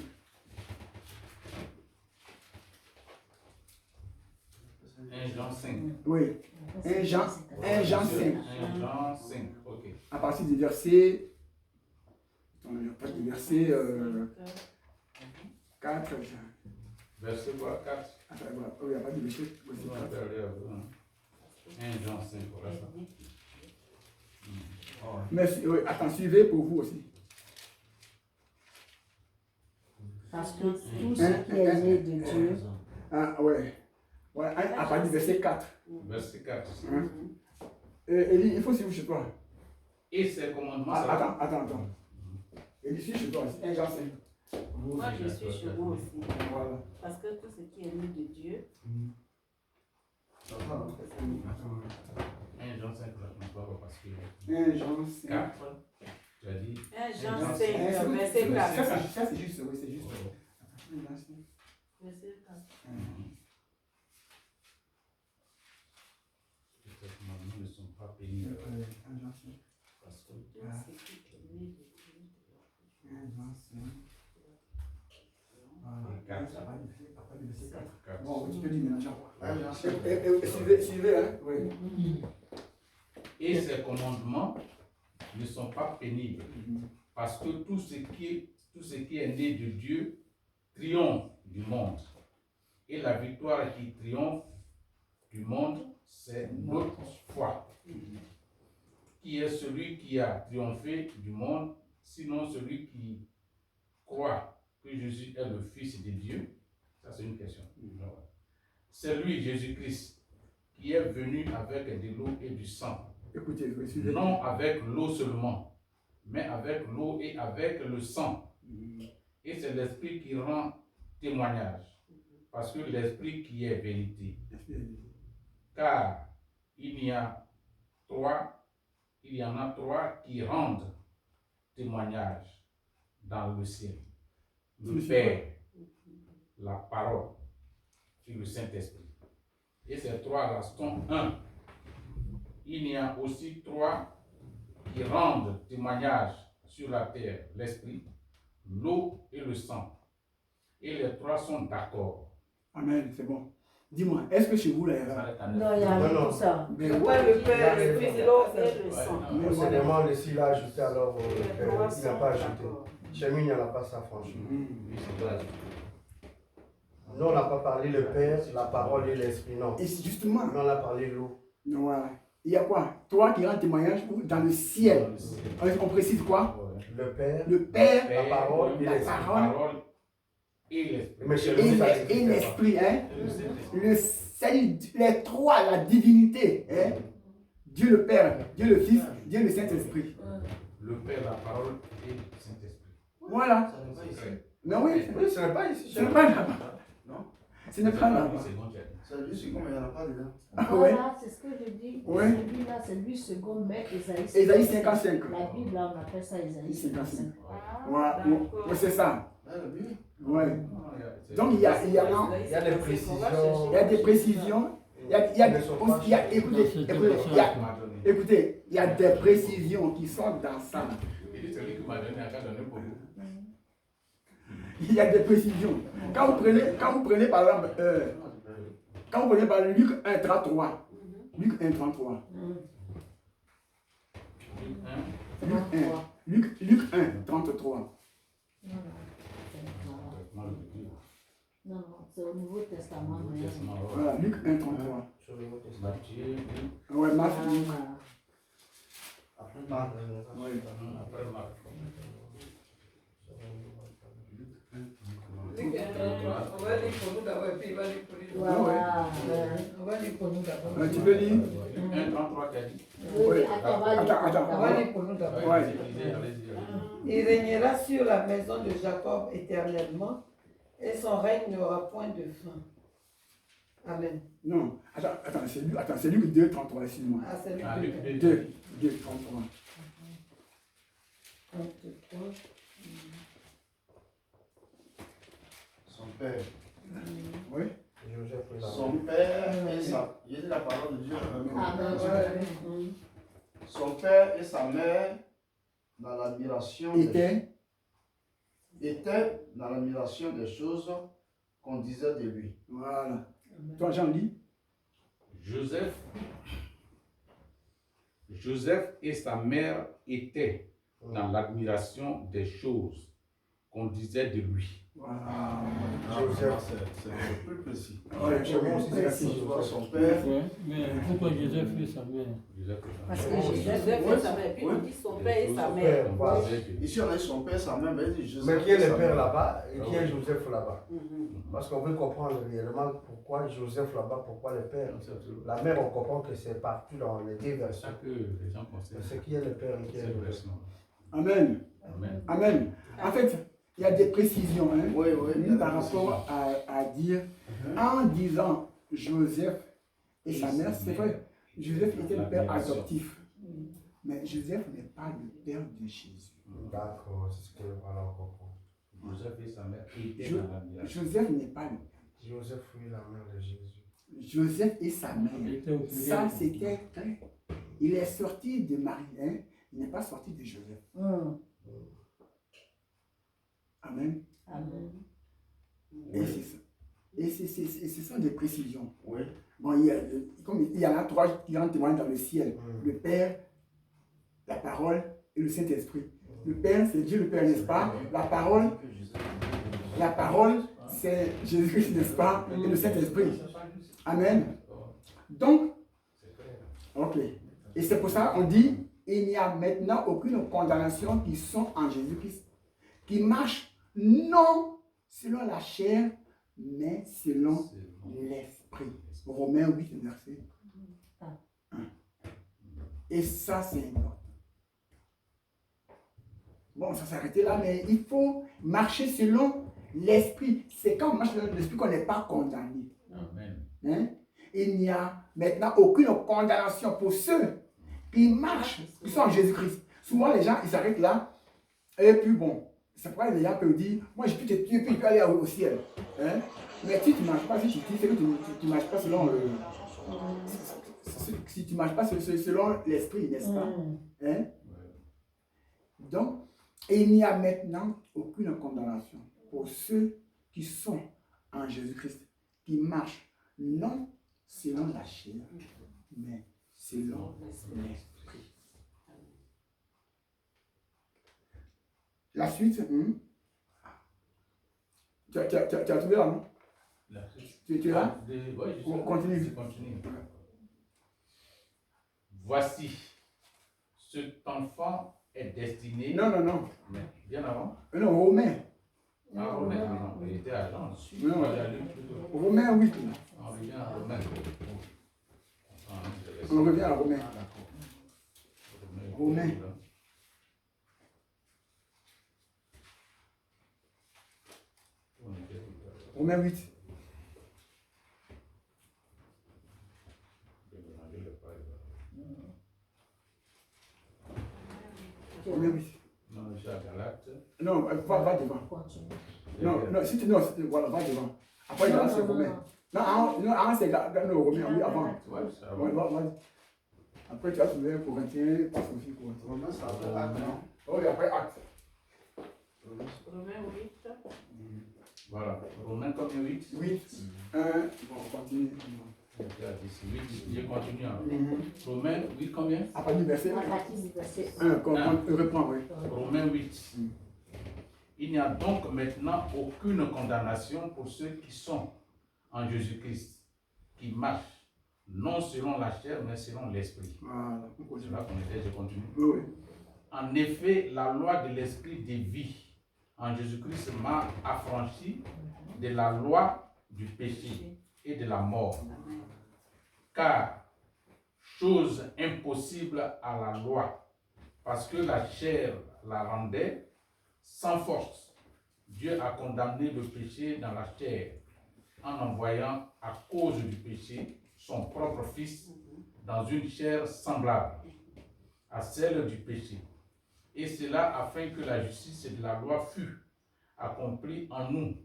Un Jean 5. Oui. 1 Jean 5. 1 Jean 5, ok. À partir du verset. Attends, pas du verset 4. Verset quoi 4. Attends, voilà. Oh, il n'y a pas de verset. Verset 4. 1 Jean 5, voilà ça. Merci. Oui, attends, suivez pour vous aussi. Parce que tout ce qui est né de Dieu, Ah, ouais. Voilà, à partir du verset 4. Verset 4. Hein? Élie, il faut suivre chez toi. Et ses commandements. ça va? Attends. Élie, suis chez toi aussi. 1 Jean 5. Moi, je suis chez vous aussi. Voilà. Parce que tout ce qui est né de Dieu, 1 Jean 5, là, je ne sais pas parce que. 1 Jean 5. 4, tu as dit. 1 Jean Jean 5, cinq. verset 4. Ça, c'est juste, oui, c'est juste. Verset 4. Les commandements ne sont pas pénibles. Parce que tout ce qui est né de Dieu, Et 4. Bon, tu peux dire maintenant. Ouais. Suivez, hein? Oui. Et ses commandements ne sont pas pénibles. Parce que tout ce qui est né de Dieu triomphe du monde. Et la victoire qui triomphe du monde, c'est notre foi. Qui est celui qui a triomphé du monde, sinon celui qui croit que Jésus est le Fils de Dieu? Ça, c'est une question. C'est lui, Jésus-Christ, qui est venu avec de l'eau et du sang. Écoutez, suivez. Non avec l'eau seulement, mais avec l'eau et avec le sang. Et c'est l'Esprit qui rend témoignage, parce que l'Esprit qui est vérité. Car il y en a trois qui rendent témoignage dans le ciel. Le Père, la parole et le Saint-Esprit. Et ces trois-là sont un. Il y a aussi trois qui rendent témoignage sur la terre, l'Esprit, l'eau et le sang. Et les trois sont d'accord. Amen, c'est bon. Dis-moi, est-ce que chez vous, là, il y a... non, il y a Non, rien non. tout ça. Mais Pas le Père, le Fils et l'eau, et le sang. On se demande s'il a ajouté alors. Les trois Il n'a sont pas ajouté. d'accord. Chez nous, il n'y en a pas ça, franchement. Mm. Nous, on n'a pas parlé le Père, la parole et l'Esprit, non. Et c'est justement, Nous, on a parlé l'eau. voilà. Il y a quoi? Toi qui rends témoignage ou dans le ciel. On précise quoi? Le Père, le Père, Père, la parole et la l'Esprit. parole et l'esprit. Mais chez et nous, ça n'existe pas. l'Esprit. Hein? Et le Saint-Esprit. Le salut, les trois, la divinité. Hein? Dieu le Père, Dieu le Fils, Dieu le Saint-Esprit. Le Père, la parole et le Saint-Esprit. Voilà. Ça n'est pas ici. Mais oui, Oui, ce n'est pas ici. ce n'est pas là-bas. Non. Ce n'est pas là-bas. C'est bon, j'ai dit. C'est juste comme il n'y en a pas dedans. Ah ouais. Voilà, c'est ce que je dis. Ouais. Celui-là, c'est lui second, mais Isaïe Ésaïe 55. La Bible, là, on appelle ça Isaïe 55. Voilà. Ouais, c'est ça. Ah, la Bible. Ouais. Non, c'est- Donc il y a Il y a des précisions. il y a des précisions. Il y a, il y a, il y a- écoutez, écoutez, il y a, qui m'a donné. écoutez, il y a des précisions qui sont dans ça. Il dit celui qui m'a donné, a qu'à donner pour vous. Il y a des précisions. Quand vous prenez par exemple, quand vous prenez par exemple Luc 1, 33, Luc 1, 33, Hein? Luc 1, 33. Non, non, c'est au Nouveau Testament. Nouveau mais- Testament, ouais. Voilà, Luc 1, 33. Sur le Nouveau Testament. Matthieu, Luc, Ouais, Marc, Luc. Voilà. Après Marc. après Marc. Luc 1:33. On va lire pour nous d'abord et puis il va lire pour nous. Voilà. On va lire pour nous d'abord. Tu peux lire? 1, 33 qui a dit. Oui, attends, on va lire. Attends. On va lire pour nous d'abord. Ouais. Allez-y, allez-y. Il régnera sur la maison de Jacob éternellement, et son règne n'aura point de fin. Amen. Non, c'est Luc 2, 33, excuse-moi. Ah, c'est Luc Ah, Luc 2. 2. 2, 33. 33. Son père. Oui. Joseph est là. Son père et sa... Il y a la parole de Dieu. Amen. Ouais. Son père et sa mère, dans l'admiration étaient dans l'admiration des choses qu'on disait de lui. Voilà. Toi, Jean, lis. Joseph et sa mère étaient dans l'admiration des choses qu'on disait de lui. Voilà. Joseph, c'est plus précis. Ouais, Chez nous aussi, c'est merci. ainsi. Tu vois son père. Ouais, mais pourquoi Joseph et sa mère? Joseph et sa Parce mère. que Joseph et sa mère, puis on dit son père et sa mère. On Voilà. disait que- Ici, on a son père, sa mère, mais il dit Joseph. Mais qui est et sa le père mère. là-bas et qui Ah est oui. Joseph là-bas? Mhm. Parce qu'on veut comprendre réellement pourquoi Joseph là-bas, pourquoi le père. La mère, on comprend que c'est partout dans les deux C'est versions. ça que les gens considèrent. C'est qui est le père et qui est C'est le le père. version. Amen. Amen. Amen. En fait, il y a des précisions hein, Oui, oui. il y a par des rapport à dire, en disant Joseph et sa mère, c'est vrai, Joseph était le père adoptif. Mais Joseph n'est pas le père de Jésus. D'accord, c'est ce que voilà, on comprend. Joseph et sa mère étaient Je- dans l'admiration. Joseph n'est pas le père. Joseph fut la mère de Jésus. Joseph et sa Il mère. était au pluriel. Ça, c'était. Il est sorti de Marie, hein, il n'est pas sorti de Joseph. Amen. Amen. Et c'est ça. Et ce sont des précisions. Oui. Bon, comme il y en a trois grands témoins dans le ciel. Le Père, la parole et le Saint-Esprit. Le Père, c'est Dieu le Père, n'est-ce pas? La parole, c'est Jésus-Christ, n'est-ce pas? Et le Saint-Esprit. Amen. Donc, ok. Et c'est pour ça qu'on dit, il n'y a maintenant aucune condamnation qui sont en Jésus-Christ, qui marche non selon la chair, mais selon l'Esprit. Romains 8, verset 1. Et ça, c'est important. Bon, ça s'est arrêté là, mais il faut marcher selon l'Esprit. C'est quand on marche selon l'Esprit qu'on n'est pas condamné. Amen. Hein? Il n'y a maintenant aucune condamnation pour ceux qui marchent, qui sont en Jésus-Christ. Souvent, les gens, ils s'arrêtent là, et puis bon, c'est pourquoi les gens peuvent dire, moi, je peux te tuer, puis je peux aller au ciel. Hein? Mais si tu ne marches pas, si tu ne marches pas selon le... Si tu ne marches pas selon l'Esprit, n'est-ce pas? Hein? Donc, il n'y a maintenant aucune condamnation pour ceux qui sont en Jésus-Christ, qui marchent non selon la chair, mais selon l'Esprit. La suite, tu as trouvé là, non? Tu es là? Oui, Continue. je continue. Voici, cet enfant est destiné. Non, non, non. Mais bien avant. Non, Romain. Ah, Romain, non, il était agent. Non. Moi, j'ai lu plutôt. Romain 8. On revient à Romain. On revient à Romain. Romain. Romain 8. Romain 8. Non, je suis à Galate. Non, va devant. Continue. Non, si tu non, voilà, va devant. Après, il y a c'est Romain. Non, c'est Romain, oui, avant. Ouais, ça Ouais, va. va. Après, tu as trouvé un Corinthien, pas aussi Corinthien. Romain, ça fait acte, non? Oh, et après, acte. Romains 8. Voilà. Romain combien 8? 8. 1. Bon, on continue. On était à 10. 8. Je continue. Alors. Romain 8 combien? Après du verset À partir du verset 1, on reprend, oui. Romains 8. Il n'y a donc maintenant aucune condamnation pour ceux qui sont en Jésus-Christ, qui marchent non selon la chair, mais selon l'esprit. Voilà, on C'est continue. là qu'on était, je continue. Oui, oui. En effet, la loi de l'esprit de vie en Jésus-Christ m'a affranchi de la loi du péché et de la mort. Car, chose impossible à la loi, parce que la chair la rendait sans force, Dieu a condamné le péché dans la chair en envoyant à cause du péché son propre Fils dans une chair semblable à celle du péché. Et cela afin que la justice de la loi fût accomplie en nous,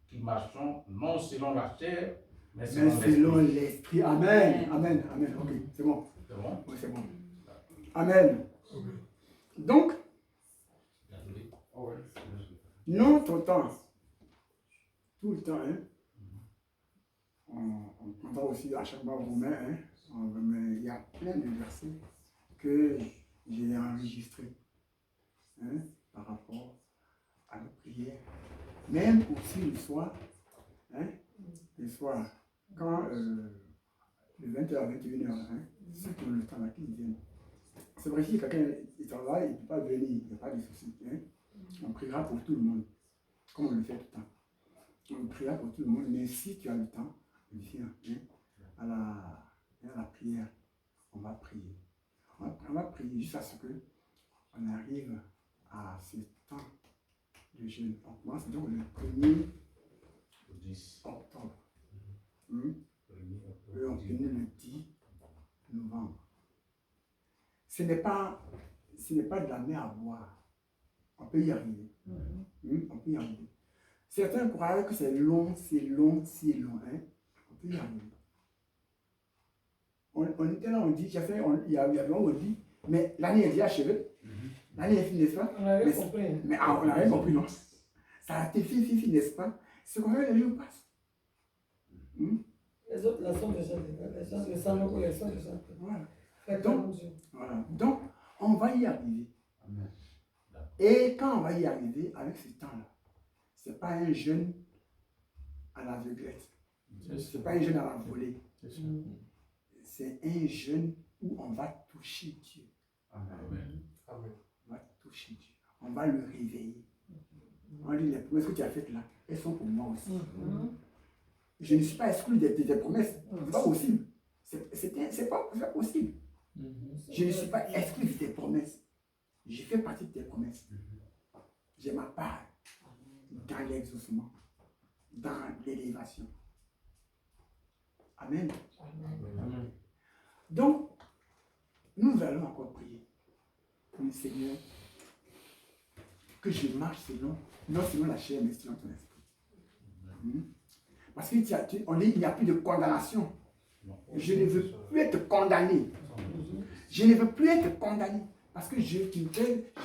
qui marchons non selon la chair, mais Mais selon l'esprit. l'esprit. Amen. Amen. Amen. Ok, c'est bon. C'est bon? Oui, c'est bon. Amen. Donc, notre temps, tout le temps, hein, on entend aussi à chaque fois Romain, hein, mais il y a plein de versets que j'ai enregistrés, hein, par rapport à la prière. Même aussi le soir, hein, le soir, quand le 20h à 21h, hein, ceux qui ont le temps là, qui viennent. C'est vrai que si quelqu'un il travaille, il ne peut pas venir, il n'y a pas de souci. Hein. On priera pour tout le monde, comme on le fait tout le temps. On priera pour tout le monde, mais si tu as le temps, viens, hein, à la prière, on va prier. On va prier jusqu'à ce qu'on arrive à ce temps de jeûne. On commence donc le 1er octobre. Et on finit le 10 novembre. Ce n'est pas de la mer à boire. On peut y arriver. On peut y arriver. Certains croient que c'est long, hein. On peut y arriver. On était là, on dit, il y avait on dit, mais l'année est déjà achevée. L'année est finie, n'est-ce pas? On avait compris. Mais on n'a rien compris, non. Ça a été fini, n'est-ce pas? C'est comme ça que les jours passent. Les autres, la sont déjà les gens le savent pour les sont déjà. Voilà. Donc, on va y arriver. Et quand on va y arriver avec ce temps-là, ce n'est pas un jeûne à l'aveuglette. Ce n'est pas un jeûne à la volée. C'est un jeûne où on va toucher Dieu. Amen. On va toucher Dieu. On va le réveiller. On dit les promesses que tu as faites là, elles sont pour moi aussi. Je ne suis pas exclu de tes promesses. C'est pas possible. C'est pas possible. Je ne suis pas exclu de tes promesses. Je fais partie de tes promesses. J'ai ma part dans l'exaucement, dans l'élévation. Amen. Donc, nous allons encore prier pour le Seigneur que je marche non selon la chair, mais selon ton esprit. Parce qu'il n'y a plus de condamnation. Je ne veux plus être condamné. Je ne veux plus être condamné. Parce que je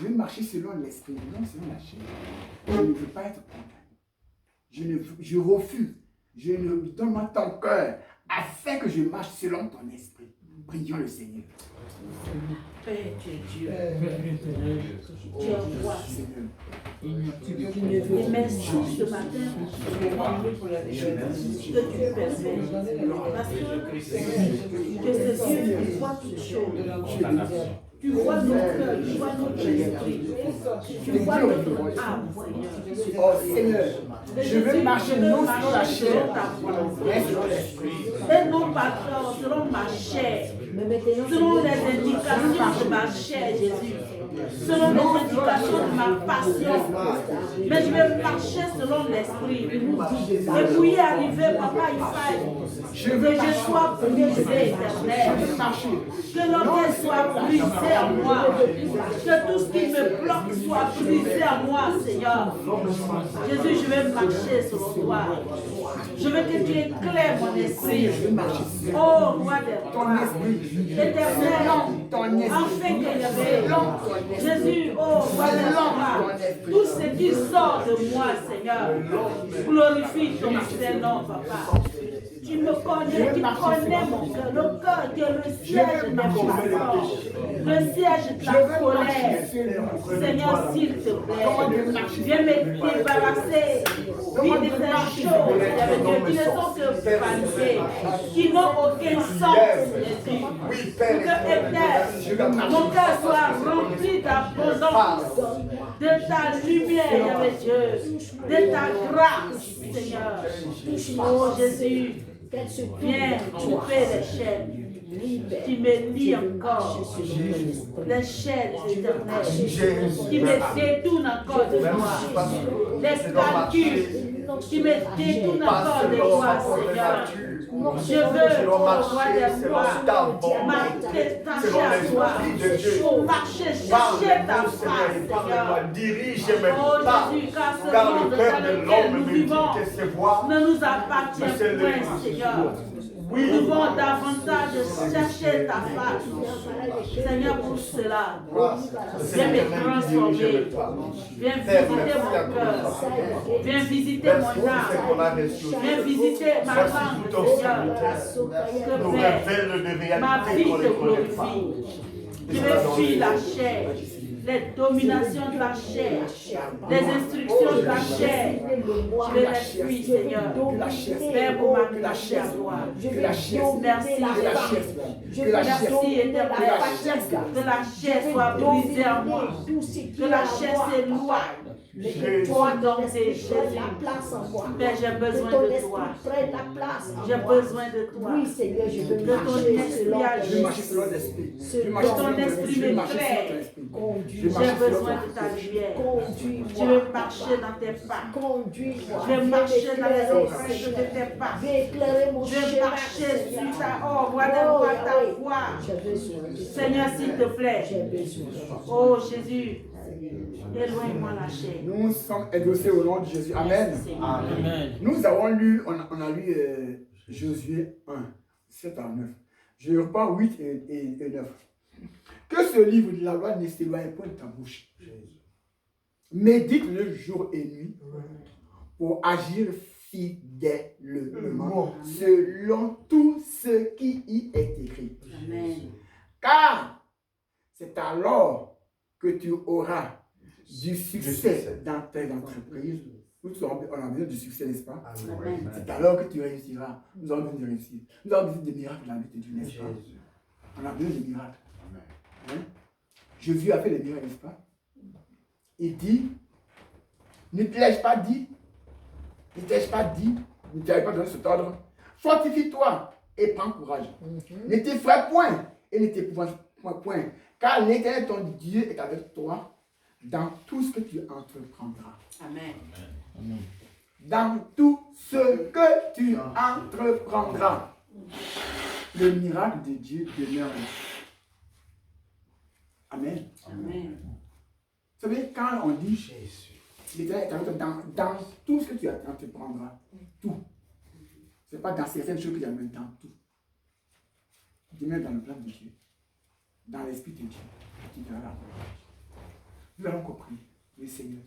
veux marcher selon l'esprit, non selon la chair. Je ne veux pas être condamné. Je refuse. Donne-moi ton cœur afin que je marche selon ton esprit. Prions le Seigneur. Père, tu es Dieu. Tu es roi. Seigneur. Et merci ce matin que tu permets. Parce que c'est Dieu qui voit toutes choses. Tu vois nos cœurs, tu vois notre esprit. Tu vois notre âme, Seigneur. Oh Seigneur, je veux marcher non sur la chair, mais sur l'esprit. Et non pas selon ma chair, selon les indications de ma chair, Jésus. Selon les indications de ma passion. Mais je vais marcher selon l'esprit. Et pour y arriver, Papa, il faut que je sois brisé, éternel. Que l'orgueil soit brisé en moi. Que tout ce qui me bloque soit brisé en moi, Seigneur. Jésus, je vais marcher selon toi. Je veux que tu éclaires mon esprit. Oh, roi des rois. Éternel, enfin que je vais. Jésus, oh, roi des rois. Tout ce qui sort de moi, Seigneur, glorifie ton Saint-Nom, Papa. Tu me connais, tu connais mon cœur, le cœur qui est le siège de mes passions, le siège de ta colère. Seigneur, s'il te plaît, viens me débarrasser de ces choses, Seigneur, qui ne sont que vanité, qui n'ont aucun sens, Jésus. Pour que, éternel, mon cœur soit rempli d'abondance, de ta lumière, avec Dieu, de ta grâce, Seigneur. Oh Jésus, viens couper les chaînes qui me lient encore, les chaînes éternelles qui me détournent encore de toi, les calculs qui me détournent encore de toi, Seigneur. Je veux, roi des rois, m'attacher à toi, marcher, chercher ta face, Seigneur. Dirige mes Oh pas, Jésus, car ce car monde le dans cœur de lequel l'homme nous me dit vivons que ses voix ne nous appartient point, Seigneur. Nous devons davantage chercher ta face. Seigneur, pour cela, viens me transformer. Viens visiter mon cœur. Viens visiter mon âme. Viens visiter ma langue, Seigneur. nous Que révèle des Père, ma réalités vie qu'on te ne connaît pas. glorifie. Je vais fuir la chair, les dominations de la chair, les instructions de la chair. Je vais les fuir, Seigneur. Père, pour m'attacher à toi. Merci, merci, éternel. Que la chair soit brisée en moi. Que la chair s'éloigne. Toi, donc, c'est Jésus. Père, j'ai besoin de toi. J'ai besoin de toi. Oui, Seigneur, je veux Que ton marcher esprit selon agisse. Je marche selon l'esprit. Que ton esprit m'éclaire. J'ai besoin de ta lumière. Je veux marcher dans tes pas. Conduis-moi. Je vais marcher dans les empreintes de tes pas. Viens éclairer mon Je vais chemin. marcher sur ta voix de voix, ta voix. J'ai besoin de toi. Seigneur, s'il te plaît. J'ai besoin de toi. Oh Jésus, éloigne-moi la chair. Nous sommes exaucés au nom de Jésus. Amen. Amen. Nous avons lu, on a lu Josué 1, 7 à 9. Je reprends 8 et 9. Que ce livre de la loi ne s'éloigne pas de ta bouche. Médite-le jour et nuit pour agir fidèlement selon tout ce qui y est écrit. Amen. Car c'est alors que tu auras du succès dans tes entreprises. Nous on a besoin du succès, n'est-ce pas? Amen. C'est alors que tu réussiras. Nous avons besoin de réussir. Nous avons besoin de miracles dans la vie de Dieu, n'est-ce pas? On a besoin de miracles. Hein? Jésus a fait les miracles, n'est-ce pas? Il dit, ne te l'ai-je pas dit? Ne t'ai-je pas dit? Ne t'ai-je pas donné cet ordre? Fortifie-toi et prends courage. Ne t'effraie point et ne t'épouvante point. Car l'Éternel, ton Dieu, est avec toi dans tout ce que tu entreprendras. Amen. Dans tout ce que tu entreprendras. Le miracle de Dieu demeure. Amen. Amen. Vous savez, quand on dit Jésus, l'Éternel est avec toi dans tout ce que tu entreprendras. Tout. Ce n'est pas dans certaines choses que tu amènes, dans tout. Demeure dans le plan de Dieu. Dans l'esprit de Dieu. Tu verras la gloire. Nous avons compris, oui Seigneur.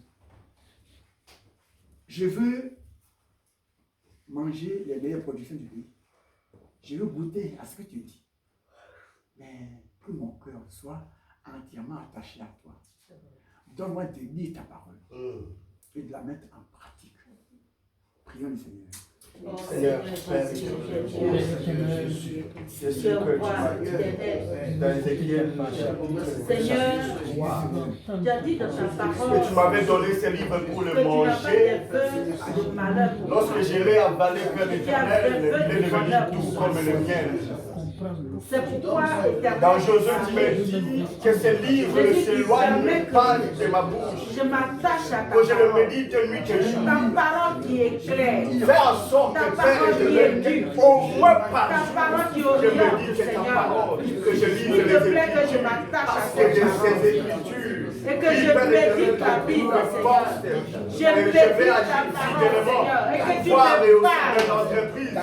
Je veux manger les meilleures productions du pays. Je veux goûter à ce que tu dis. Mais que mon cœur soit entièrement attaché à toi. Donne-moi de lire ta parole et de la mettre en pratique. Prions le Seigneur. Seigneur, Père éternel, je suis. C'est ce que tu m'as dit dans Ézéchiel chapitre Seigneur, 3. tu as dit dans ta parole Et tu m'avais donné ces livres pour le que tu n'as pas manger. des vœux de malheur pour moi. Lorsque j'irai avaler vers l'Éternel, les plaies devenir doux comme le miel. C'est pourquoi, éternel, Dans Josué, tu m'as dit que ces livres ne s'éloignent pas de ma bouche. je m'attache à ta Que je le parole. médite nuit et jour. Ta parole qui est claire. Fais en sorte Ta que Père parole qui est éternel, dure. au moins par Ta jour, parole qui je oriente, médite ta Seigneur. parole, que je lise Il les te plaît que je Écritures, m'attache à et ta de parole. ces Écritures. Et que je médite ta Bible, Seigneur. Je médite ta parole, Seigneur. Et que tu pouvoir me réussir parles. mes entreprises,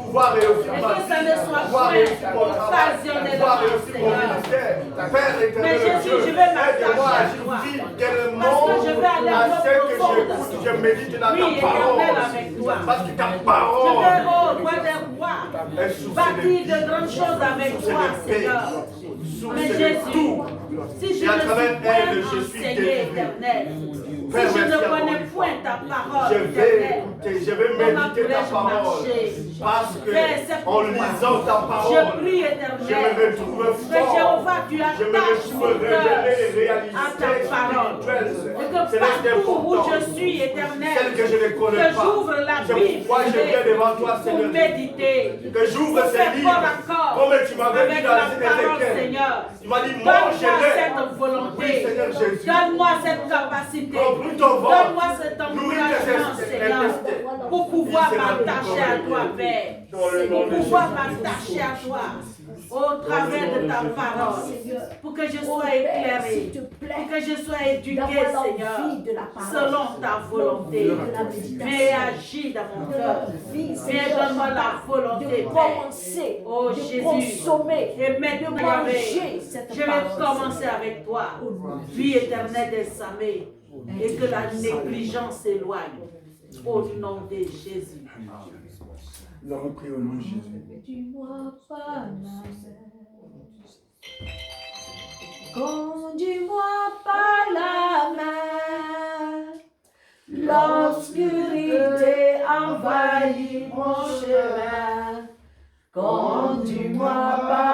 pouvoir réussir Et ma que ça vie, ne soit pouvoir point réussir mon travail, occasionnellement, pouvoir réussir mon Seigneur. ministère. Père éternel, Mais Jésus, je vais m'attacher aide-moi à à toi. vivre Parce tellement que je vais aller à à ce que profonde. j'écoute, je médite dans Oui, ta éternel parole. avec toi. Parce que ta Je vais, parole oh, roi des rois, est source bâtir de de grandes choses avec source toi, de paix, Seigneur. source Mais de Jésus, tout. si je Et à ne travers suis elle, point je suis enseigné, délivré. éternel, si Père, je merci ne encore connais une point ta parole, Je vais éternel, écouter, je vais comment méditer ta pourrais-je parole. marcher? Parce que Père, c'est en pourquoi lisant ta je parole, prie, je me éternel, retrouve que fort. Jéhovah, tu Je me attaches retrouve mon cœur révélé et à réalisé ta parole. Et spirituel. que C'est partout où important. je suis, éternel, Celle que je ne connais que pas. j'ouvre la C'est Bible pourquoi je viens devant toi, pour Seigneur. méditer, Que j'ouvre pour ces faire livres. corps à corps Comme tu m'avais dit avec dans la parole, Ézéchiel. Seigneur. Tu m'as dit, Donne-moi mange-les. cette volonté. Oui, Seigneur Jésus. Donne-moi cette capacité. Remplis ton ventre. Donne-moi cet Nourris tes encouragement, Seigneur, pour pouvoir m'attacher à toi, Père. Dans le nom Pour de pouvoir Jésus. m'attacher à toi au travers de ta parole. Pour que je sois éclairé. Pour que je sois éduqué, Seigneur, selon ta volonté. Mais agis dans mon cœur. Mais donne-moi la volonté, Père. Oh Jésus. Et maintenant, je vais commencer avec toi. Vie éternelle des Samés. Et que la négligence s'éloigne. Au nom de Jésus. Nous avons prié au nom de Jésus. Conduis-moi par la main. Conduis-moi par la main. L'obscurité envahit mon chemin. Conduis-moi par